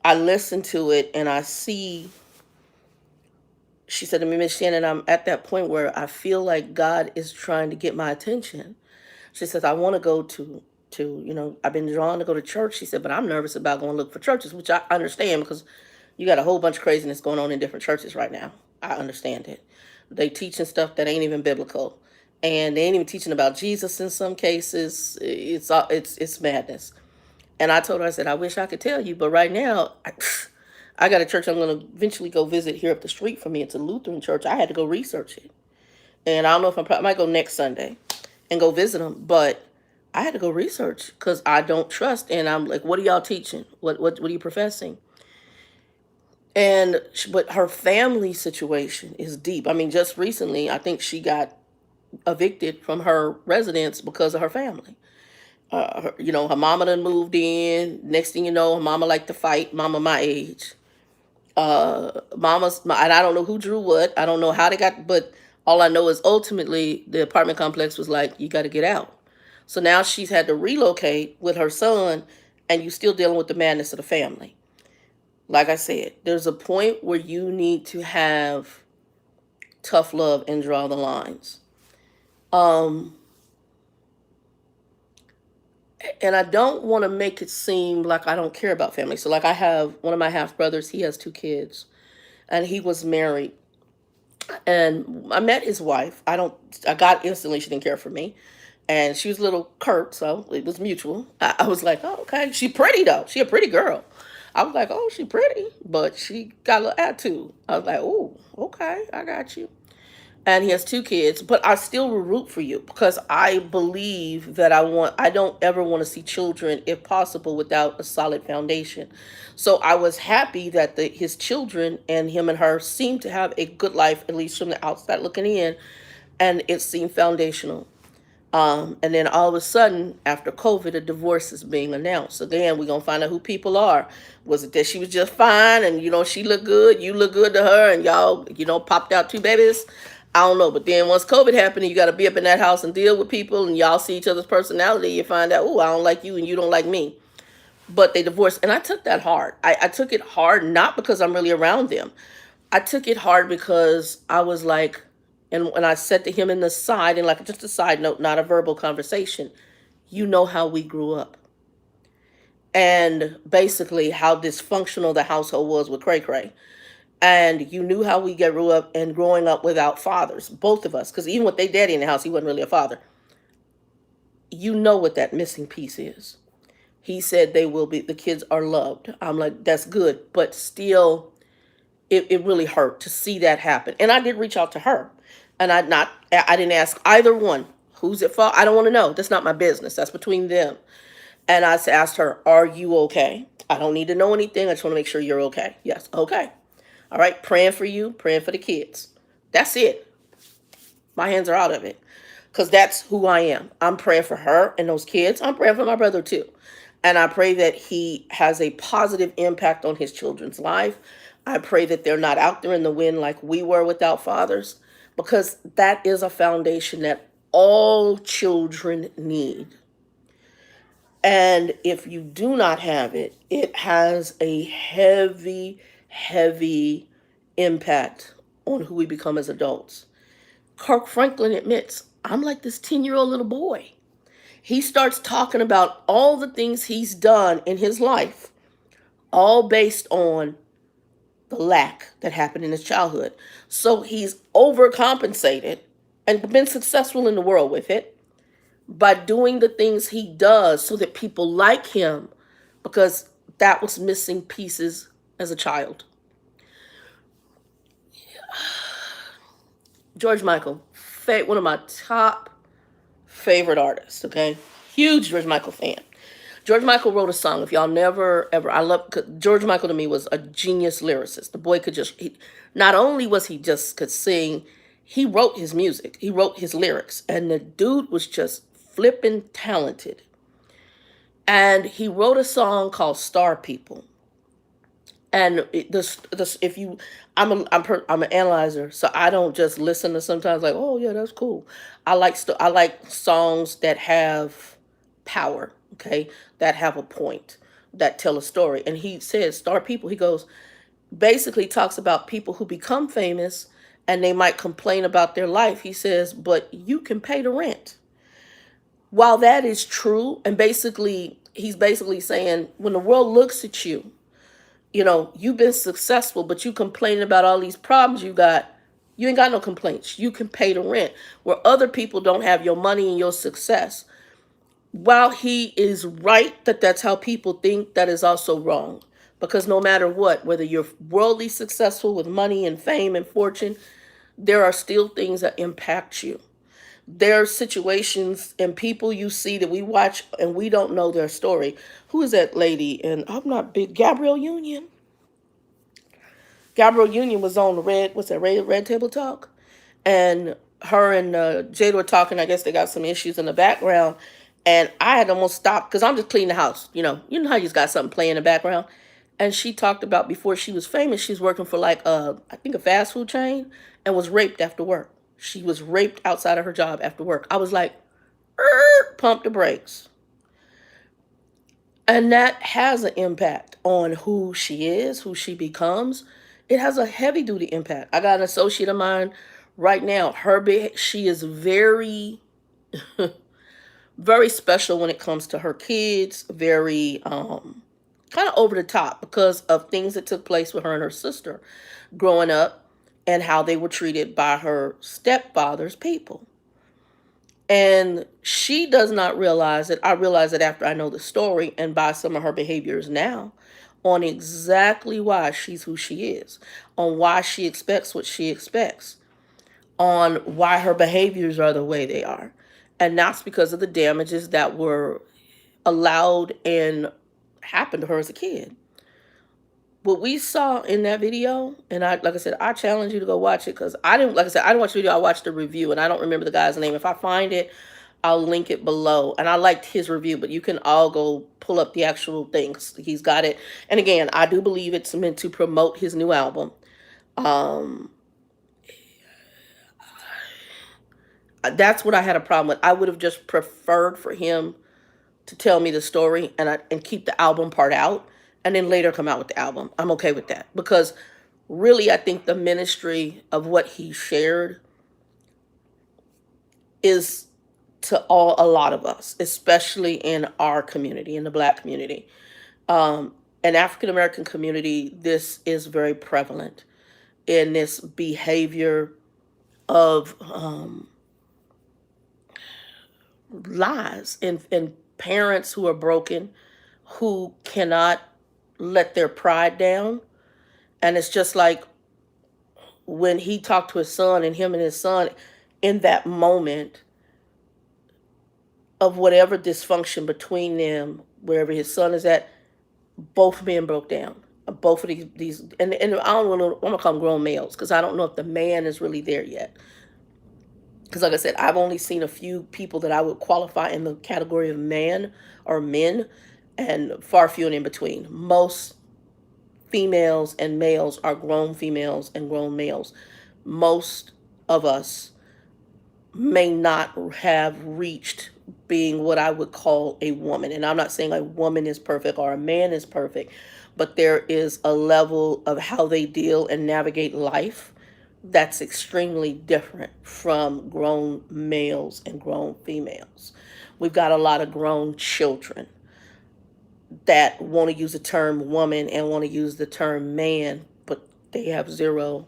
I listen to it, and I see. She said to me, Miss Shannon, I'm at that point where I feel like God is trying to get my attention. She says, I want to go to, I've been drawn to go to church. She said, but I'm nervous about going to look for churches, which I understand, because you got a whole bunch of craziness going on in different churches right now. I understand it. They teaching stuff that ain't even biblical. And they ain't even teaching about Jesus in some cases. It's madness. And I told her, I said, I wish I could tell you, but right now, I got a church I'm going to eventually go visit here up the street from me. It's a Lutheran church. I had to go research it. And I don't know if I might go next Sunday and go visit them, but I had to go research because I don't trust. And I'm like, what are y'all teaching? What are you professing? But her family situation is deep. I mean, just recently, I think she got evicted from her residence because of her family. Her mama done moved in. Next thing you know, her mama liked to fight. Mama my age. And I don't know who drew what. I don't know how they got, but all I know is ultimately the apartment complex was like, you got to get out. So now she's had to relocate with her son, and you still dealing with the madness of the family. Like I said, there's a point where you need to have tough love and draw the lines. Um, and I don't want to make it seem like I don't care about family. So, like, I have one of my half brothers, he has 2 kids, and he was married. And I met his wife. I got instantly, she didn't care for me. And she was a little curt, so it was mutual. I was like, oh, okay. She pretty, though. She a pretty girl. I was like, oh, she pretty, but she got a little attitude. I was like, oh, okay, I got you. And he has 2 kids, but I still will root for you, because I believe that I don't ever want to see children, if possible, without a solid foundation. So I was happy that his children and him and her seemed to have a good life, at least from the outside looking in, and it seemed foundational. And then all of a sudden, after COVID, a divorce is being announced. Again, we're gonna find out who people are. Was it that she was just fine and she look good, you look good to her, and y'all, popped out 2 babies? I don't know. But then once COVID happened, and you gotta be up in that house and deal with people, and y'all see each other's personality, you find out, oh, I don't like you and you don't like me. But they divorced, and I took that hard. I took it hard, not because I'm really around them. I took it hard because I was like, and when I said to him in the side, and like just a side note, not a verbal conversation, you know how we grew up. And basically how dysfunctional the household was with Cray Cray. And you knew how we grew up, and growing up without fathers, both of us, because even with their daddy in the house, he wasn't really a father. You know what that missing piece is. He said the kids are loved. I'm like, that's good. But still, it really hurt to see that happen. And I did reach out to her. And I didn't ask either one, who's at fault? I don't want to know. That's not my business. That's between them. And I asked her, are you okay? I don't need to know anything. I just want to make sure you're okay. Yes, okay. All right, praying for you, praying for the kids. That's it. My hands are out of it, because that's who I am. I'm praying for her and those kids. I'm praying for my brother too. And I pray that he has a positive impact on his children's life. I pray that they're not out there in the wind like we were without fathers, because that is a foundation that all children need. And if you do not have it, it has a heavy, heavy impact on who we become as adults. Kirk Franklin admits, I'm like this 10-year-old little boy. He starts talking about all the things he's done in his life, all based on the lack that happened in his childhood. So he's overcompensated and been successful in the world with it by doing the things he does so that people like him, because that was missing pieces as a child. George Michael, one of my top favorite artists, okay? Huge George Michael fan. George Michael wrote a song. If y'all never ever, I love George Michael. To me, was a genius lyricist. The boy could not only was he just could sing, he wrote his music. He wrote his lyrics, and the dude was just flippin' talented. And he wrote a song called "Star People." And if you, I'm an analyzer, so I don't just listen to sometimes like, oh yeah, that's cool. I like songs that have power, okay, that have a point, that tell a story. And he says, "Star People." He goes, basically talks about people who become famous and they might complain about their life. He says, but you can pay the rent. While that is true, and he's basically saying, when the world looks at you, you've been successful, but you complain about all these problems you got. You ain't got no complaints. You can pay the rent where other people don't have your money and your success. While he is right that that's how people think, that is also wrong. Because no matter what, whether you're worldly successful with money and fame and fortune, there are still things that impact you. There are situations and people you see that we watch and we don't know their story. Who is that lady? And I'm not big. Gabrielle Union. Gabrielle Union was on the Red Table Talk, and her and Jada were talking. I guess they got some issues in the background, and I had almost stopped because I'm just cleaning the house. You know how you just got something playing in the background. And she talked about before she was famous, she's working for like I think a fast food chain, and was raped after work. She was raped outside of her job after work. I was like, pump the brakes. And that has an impact on who she is, who she becomes. It has a heavy duty impact. I got an associate of mine right now. She is very, very special when it comes to her kids. Very kind of over the top because of things that took place with her and her sister growing up and how they were treated by her stepfather's people. And she does not realize it. I realize it after I know the story and by some of her behaviors now, on exactly why she's who she is, on why she expects what she expects, on why her behaviors are the way they are. And that's because of the damages that were allowed and happened to her as a kid. What we saw in that video, and like I said, I challenge you to go watch it because I didn't watch the video, I watched the review, and I don't remember the guy's name. If I find it, I'll link it below. And I liked his review, but you can all go pull up the actual things. He's got it. And again, I do believe it's meant to promote his new album. That's what I had a problem with. I would have just preferred for him to tell me the story and keep the album part out and then later come out with the album. I'm okay with that because really I think the ministry of what he shared is to a lot of us, especially in our community, in the Black community. And African-American community, this is very prevalent in this behavior of lies and parents who are broken, who cannot let their pride down. And it's just like when he talked to his son and him and his son in that moment of whatever dysfunction between them, wherever his son is at, both men broke down. Both of these and I don't want to, I'm gonna call them grown males because I don't know if the man is really there yet. Because like I said, I've only seen a few people that I would qualify in the category of man or men, and far few and in between. Most females and males are grown females and grown males. Most of us may not have reached being what I would call a woman. And I'm not saying a woman is perfect or a man is perfect, but there is a level of how they deal and navigate life that's extremely different from grown males and grown females. We've got a lot of grown children that want to use the term woman and want to use the term man, but they have zero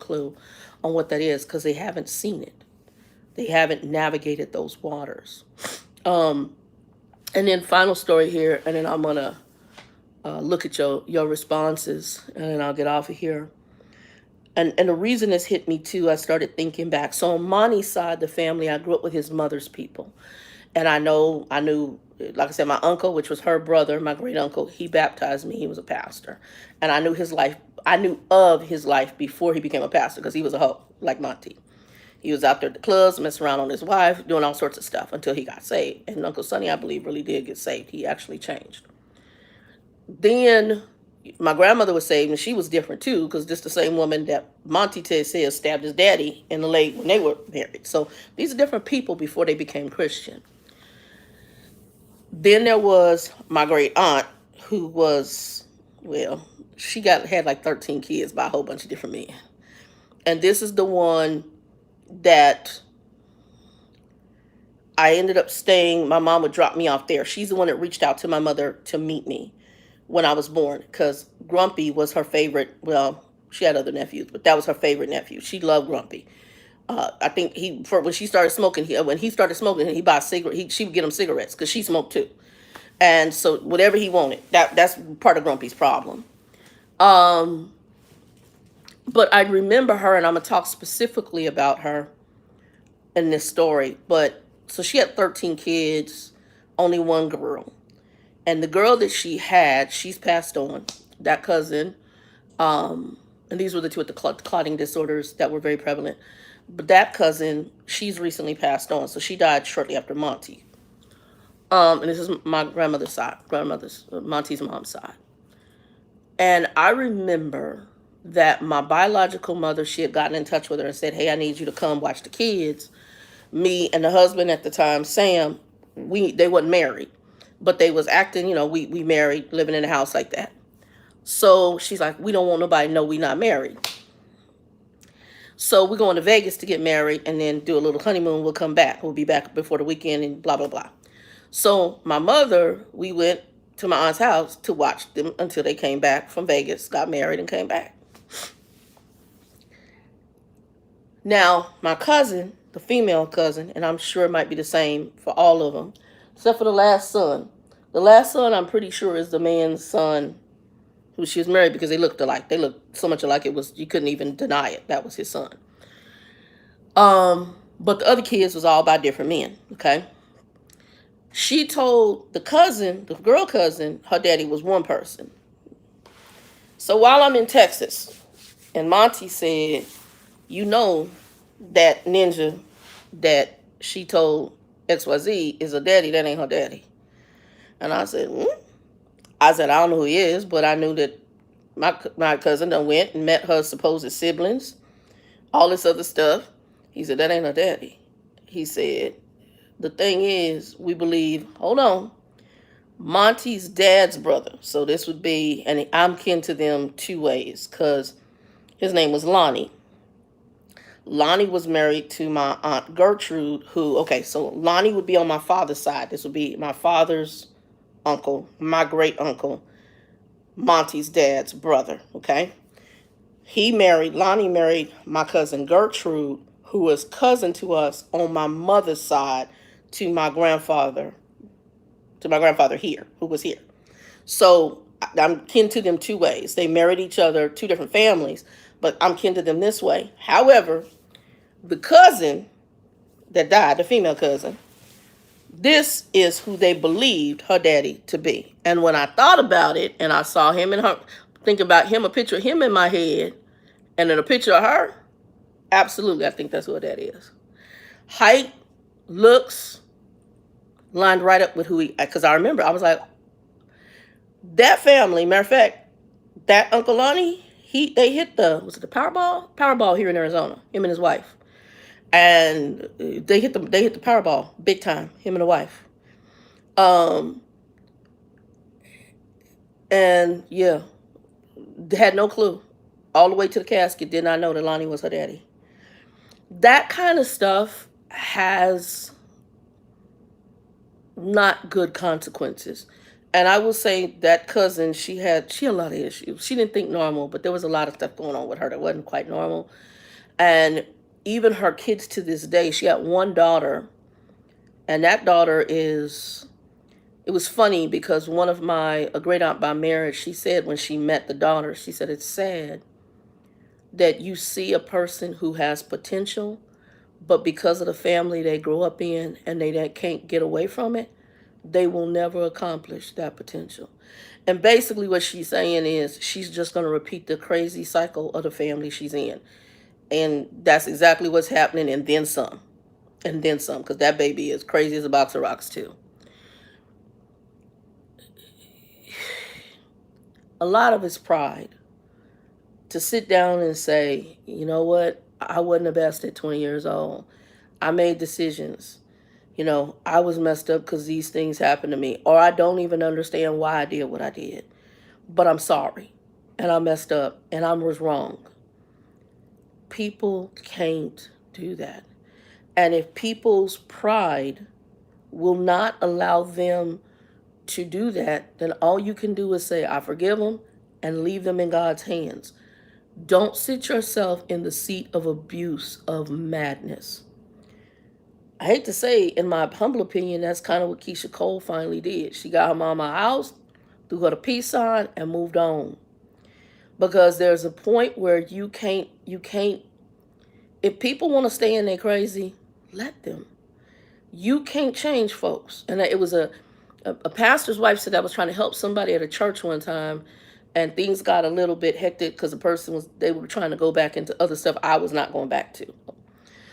clue on what that is because they haven't seen it. They haven't navigated those waters. And then final story here, and then I'm gonna look at your responses, and then I'll get off of here. And the reason this hit me too, I started thinking back. So on Monty's side, the family, I grew up with his mother's people. And I knew, like I said, my uncle, which was her brother, my great uncle, he baptized me. He was a pastor. And I knew his life. I knew of his life before he became a pastor because he was a hoe, like Monty. He was out there at the clubs, messing around on his wife, doing all sorts of stuff until he got saved. And Uncle Sonny, I believe, really did get saved. He actually changed. Then my grandmother was saved, and she was different too, because just the same woman that Monty said stabbed his daddy in the leg when they were married. So these are different people before they became Christian. Then there was my great aunt, who was, well, she had like 13 kids by a whole bunch of different men. And this is the one that I ended up staying. My mom would drop me off there. She's the one that reached out to my mother to meet me when I was born, because Grumpy was her favorite. Well, she had other nephews, but that was her favorite nephew. She loved Grumpy. I think when she started smoking, when he started smoking, he bought cigarette. She would get him cigarettes because she smoked too. And so whatever he wanted, that's part of Grumpy's problem. But I remember her, and I'm gonna talk specifically about her in this story. But so she had 13 kids, only one girl. And the girl that she had, she's passed on. That cousin, and these were the two with the clotting disorders that were very prevalent. But that cousin, she's recently passed on. So she died shortly after Monty. And this is my grandmother's side, Monty's mom's side. And I remember that my biological mother, she had gotten in touch with her and said, hey, I need you to come watch the kids. Me and the husband at the time, Sam, they wasn't married, but they was acting, we married, living in a house like that. So she's like, we don't want nobody to know we not married. So we're going to Vegas to get married and then do a little honeymoon. We'll come back. We'll be back before the weekend and blah, blah, blah. So my mother, we went to my aunt's house to watch them until they came back from Vegas, got married, and came back. Now, my cousin, the female cousin, and I'm sure it might be the same for all of them, except for the last son. The last son, I'm pretty sure, is the man's son who she was married, because they looked alike. They looked so much alike, you couldn't even deny it. That was his son. But the other kids was all by different men, okay? She told the cousin, the girl cousin, her daddy was one person. So while I'm in Texas, and Monty said, that ninja that she told XYZ is a daddy, that ain't her daddy. And I said, I don't know who he is, but I knew that my cousin done went and met her supposed siblings, all this other stuff. He said, that ain't her daddy. He said, the thing is, we believe, hold on, Monty's dad's brother. So this would be, and I'm kin to them two ways, because his name was Lonnie. Lonnie was married to my Aunt Gertrude, so Lonnie would be on my father's side. This would be my father's uncle, my great uncle, Monty's dad's brother, okay? Lonnie married my cousin Gertrude, who was cousin to us on my mother's side, to my grandfather here, who was here. So I'm kin to them two ways. They married each other, two different families, but I'm kin to them this way. However, the cousin that died, the female cousin, this is who they believed her daddy to be. And when I thought about it, and I saw him and her, think about him, a picture of him in my head, and then a picture of her, absolutely, I think that's who her daddy is. Height, looks, lined right up with because I remember, I was like, that family, matter of fact, that Uncle Lonnie, they hit was it the Powerball? Powerball here in Arizona, him and his wife. and they hit the Powerball big time. Him and the wife. Um, and yeah, had no clue. All the way to the casket, did not know that Lonnie was her daddy. That kind of stuff has not good consequences. And I will say that cousin, she had a lot of issues. She didn't think normal, but there was a lot of stuff going on with her that wasn't quite normal. And even her kids to this day, she had one daughter, and that daughter is, it was funny because one of my, a great aunt by marriage, she said when she met the daughter, she said, it's sad that you see a person who has potential, but because of the family they grew up in and they can't get away from it, they will never accomplish that potential. And basically what she's saying is she's just going to repeat the crazy cycle of the family she's in. And that's exactly what's happening, and then some. And then some, because that baby is crazy as a box of rocks too. A lot of it's pride. To sit down and say, you know what, I wasn't the best at 20 years old. I made decisions. I was messed up because these things happened to me. Or I don't even understand why I did what I did. But I'm sorry. And I messed up. And I was wrong. People can't do that. And if people's pride will not allow them to do that, then all you can do is say, I forgive them, and leave them in God's hands. Don't sit yourself in the seat of abuse, of madness. I hate to say, in my humble opinion, that's kind of what Keisha Cole finally did. She got her mama a house, threw her the peace sign, and moved on. Because there's a point where you can't, if people want to stay in there crazy, let them. You can't change folks. And it was a pastor's wife said I was trying to help somebody at a church one time, and things got a little bit hectic because they were trying to go back into other stuff I was not going back to.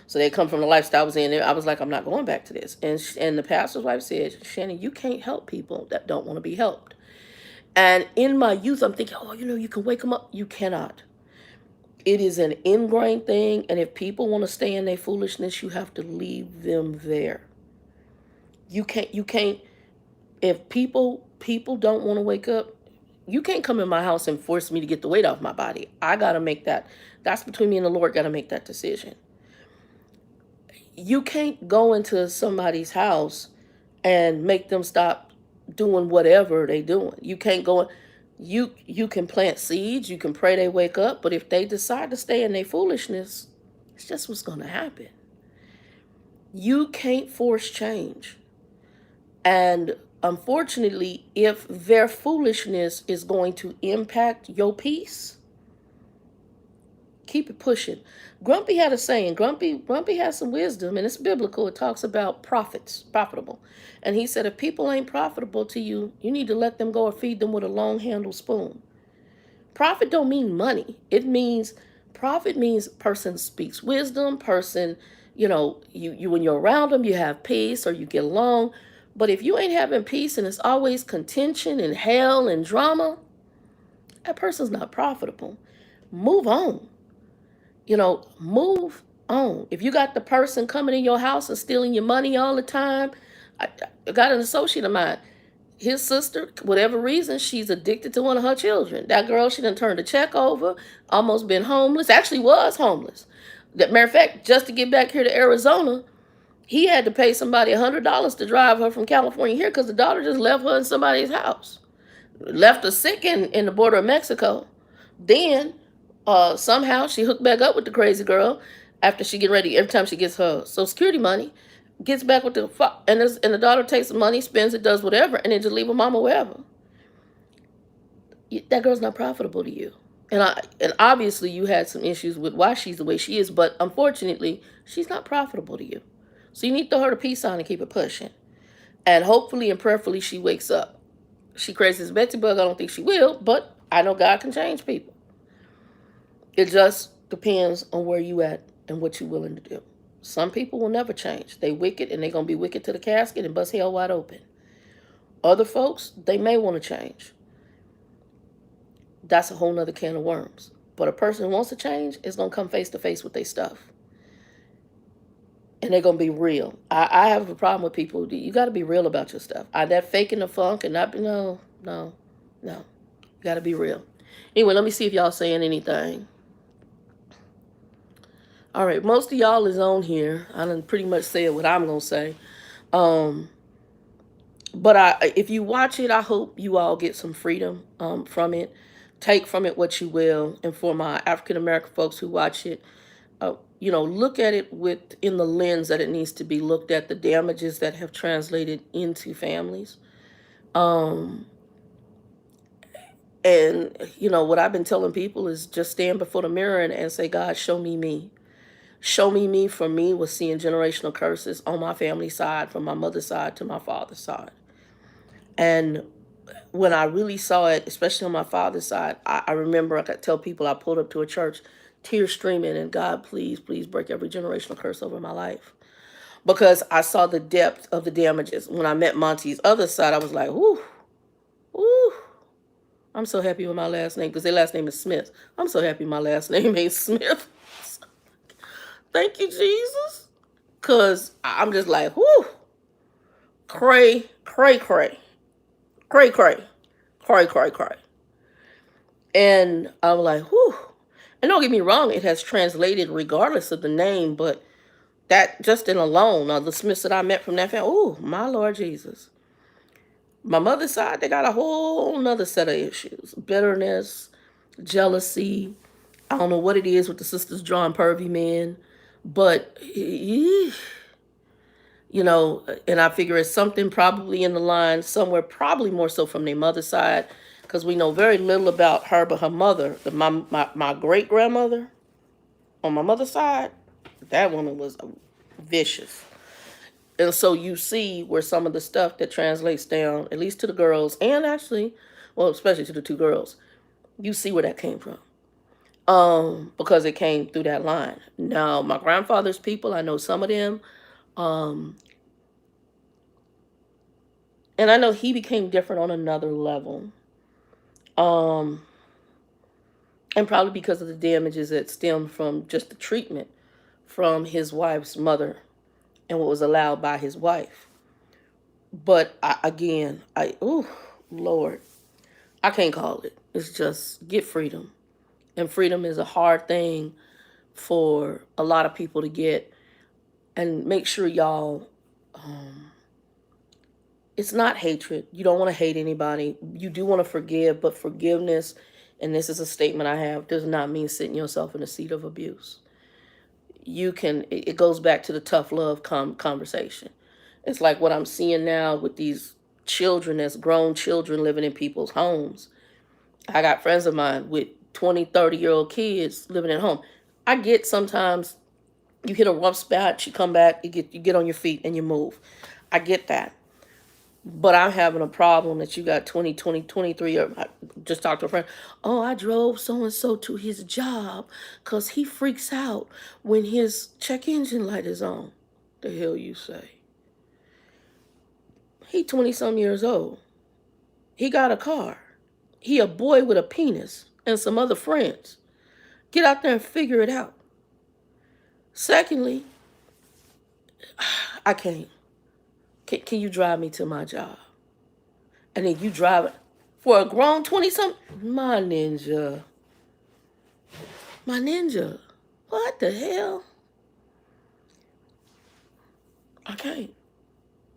So they come from the lifestyle I was in. I was like, I'm not going back to this. And the pastor's wife said, Shannon, you can't help people that don't want to be helped. And in my youth, I'm thinking, oh, you can wake them up. You cannot. It is an ingrained thing. And if people want to stay in their foolishness, you have to leave them there. You can't, if people don't want to wake up, you can't come in my house and force me to get the weight off my body. I got to make that's between me and the Lord, got to make that decision. You can't go into somebody's house and make them stop doing whatever they doing. You can't go. You can plant seeds. You can pray they wake up. But if they decide to stay in their foolishness, it's just what's going to happen. You can't force change. And unfortunately, if their foolishness is going to impact your peace, keep it pushing. Grumpy had a saying. Grumpy has some wisdom, and it's biblical. It talks about profitable. And he said, if people ain't profitable to you, you need to let them go or feed them with a long-handled spoon. Profit don't mean money. Profit means person speaks wisdom, person, you when you're around them, you have peace or you get along. But if you ain't having peace and it's always contention and hell and drama, that person's not profitable. Move on. Move on. If you got the person coming in your house and stealing your money all the time, I got an associate of mine. His sister, whatever reason, she's addicted to one of her children. That girl, she done turned a check over, almost been homeless, actually was homeless. Matter of fact, just to get back here to Arizona, he had to pay somebody $100 to drive her from California here because the daughter just left her in somebody's house. Left her sick in the border of Mexico. Then somehow she hooked back up with the crazy girl after she get ready. Every time she gets her Social Security money, gets back with and the daughter takes the money, spends it, does whatever, and then just leave her mama wherever. That girl's not profitable to you. And obviously you had some issues with why she's the way she is, but unfortunately she's not profitable to you. So you need to throw her the peace on and keep it pushing. And hopefully and prayerfully she wakes up. She crazy as Betsy Bug. I don't think she will, but I know God can change people. It just depends on where you at and what you're willing to do. Some people will never change. They wicked and they're going to be wicked to the casket and bust hell wide open. Other folks, they may want to change. That's a whole nother can of worms. But a person who wants to change is going to come face to face with their stuff. and they're gonna be real. I have a problem with people. You got to be real about your stuff. That faking the funk and not be no. You got to be real. Anyway, let me see if y'all saying anything. All right, most of y'all is on here. I done pretty much said what I'm gonna say. Um, but if you watch it, I hope you all get some freedom from it. Take from it what you will. And for my African American folks who watch it, look at it in the lens that it needs to be looked at, the damages that have translated into families. And what I've been telling people is just stand before the mirror and say, God, show me me. Show me me. For me was seeing generational curses on my family side, from my mother's side to my father's side. And when I really saw it, especially on my father's side, I remember I could tell people, I pulled up to a church, tears streaming, and God, please, please break every generational curse over my life. Because I saw the depth of the damages. When I met Monty's other side, I was like, whoo, whoo. I'm so happy with my last name, because their last name is Smith. I'm so happy my last name ain't Smith. Thank you, Jesus. Because I'm just like, whoo, cray, cray, cray, cray, cray, cray, cray, cray. And I'm like, whew. And don't get me wrong, it has translated regardless of the name, but that just in alone, the Smiths that I met from that family, oh, my Lord Jesus. My mother's side, they got a whole nother set of issues. Bitterness, jealousy. I don't know what it is with the sisters drawing pervy men, but, and I figure it's something probably in the line somewhere, probably more so from their mother's side, because we know very little about her, but her mother, my great-grandmother on my mother's side, that woman was vicious. And so you see where some of the stuff that translates down, at least to the girls, and actually, well, especially to the two girls, you see where that came from. Because it came through that line. Now, my grandfather's people, I know some of them, and I know he became different on another level. And probably because of the damages that stemmed from just the treatment from his wife's mother and what was allowed by his wife. But Lord, I can't call it. It's just get freedom. And freedom is a hard thing for a lot of people to get. And make sure y'all, it's not hatred. You don't want to hate anybody. You do want to forgive, but forgiveness, and this is a statement I have, does not mean sitting yourself in a seat of abuse. It goes back to the tough love conversation. It's like what I'm seeing now with these children, as grown children living in people's homes. I got friends of mine with 20, 30-year-old kids living at home. I get sometimes you hit a rough spot, you come back, you get on your feet and you move. I get that. But I'm having a problem that you got 20, 23, or I just talked to a friend. Oh, I drove so-and-so to his job because he freaks out when his check engine light is on. The hell you say? He 20-some years old. He got a car. He a boy with a penis and some other friends. Get out there and figure it out. Secondly, I can't. Can you drive me to my job? And then you drive it for a grown 20-something? My ninja. What the hell? I can't.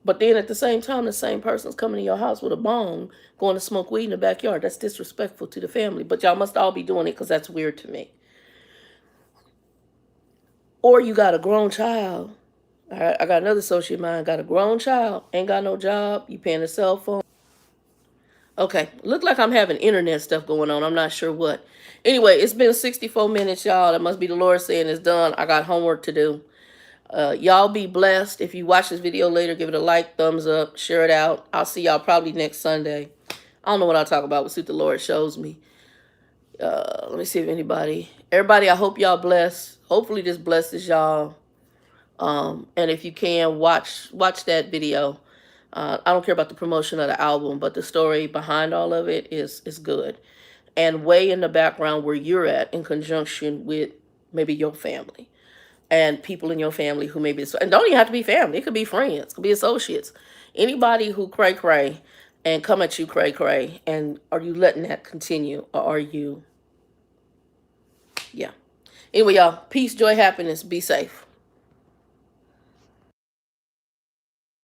But then at the same time, the same person's coming to your house with a bong, going to smoke weed in the backyard. That's disrespectful to the family. But y'all must all be doing it because that's weird to me. Or you got a grown child. I got another associate of mine, got a grown child, ain't got no job, you paying a cell phone. Okay, look like I'm having internet stuff going on. I'm not sure what. Anyway, it's been 64 minutes, y'all. That must be the Lord saying it's done. I got homework to do. Y'all be blessed. If you watch this video later, give it a like, thumbs up, share it out. I'll see y'all probably next Sunday. I don't know what I'll talk about, but see what the Lord shows me. Let me see if everybody, I hope y'all blessed. Hopefully this blesses y'all. And if you can, watch that video. I don't care about the promotion of the album, but the story behind all of it is good. And way in the background where you're at in conjunction with maybe your family. and people in your family who may be, and don't even have to be family. It could be friends, it could be associates, anybody who cray cray and come at you cray cray. And are you letting that continue, or are you? Yeah. Anyway, y'all, peace, joy, happiness. Be safe.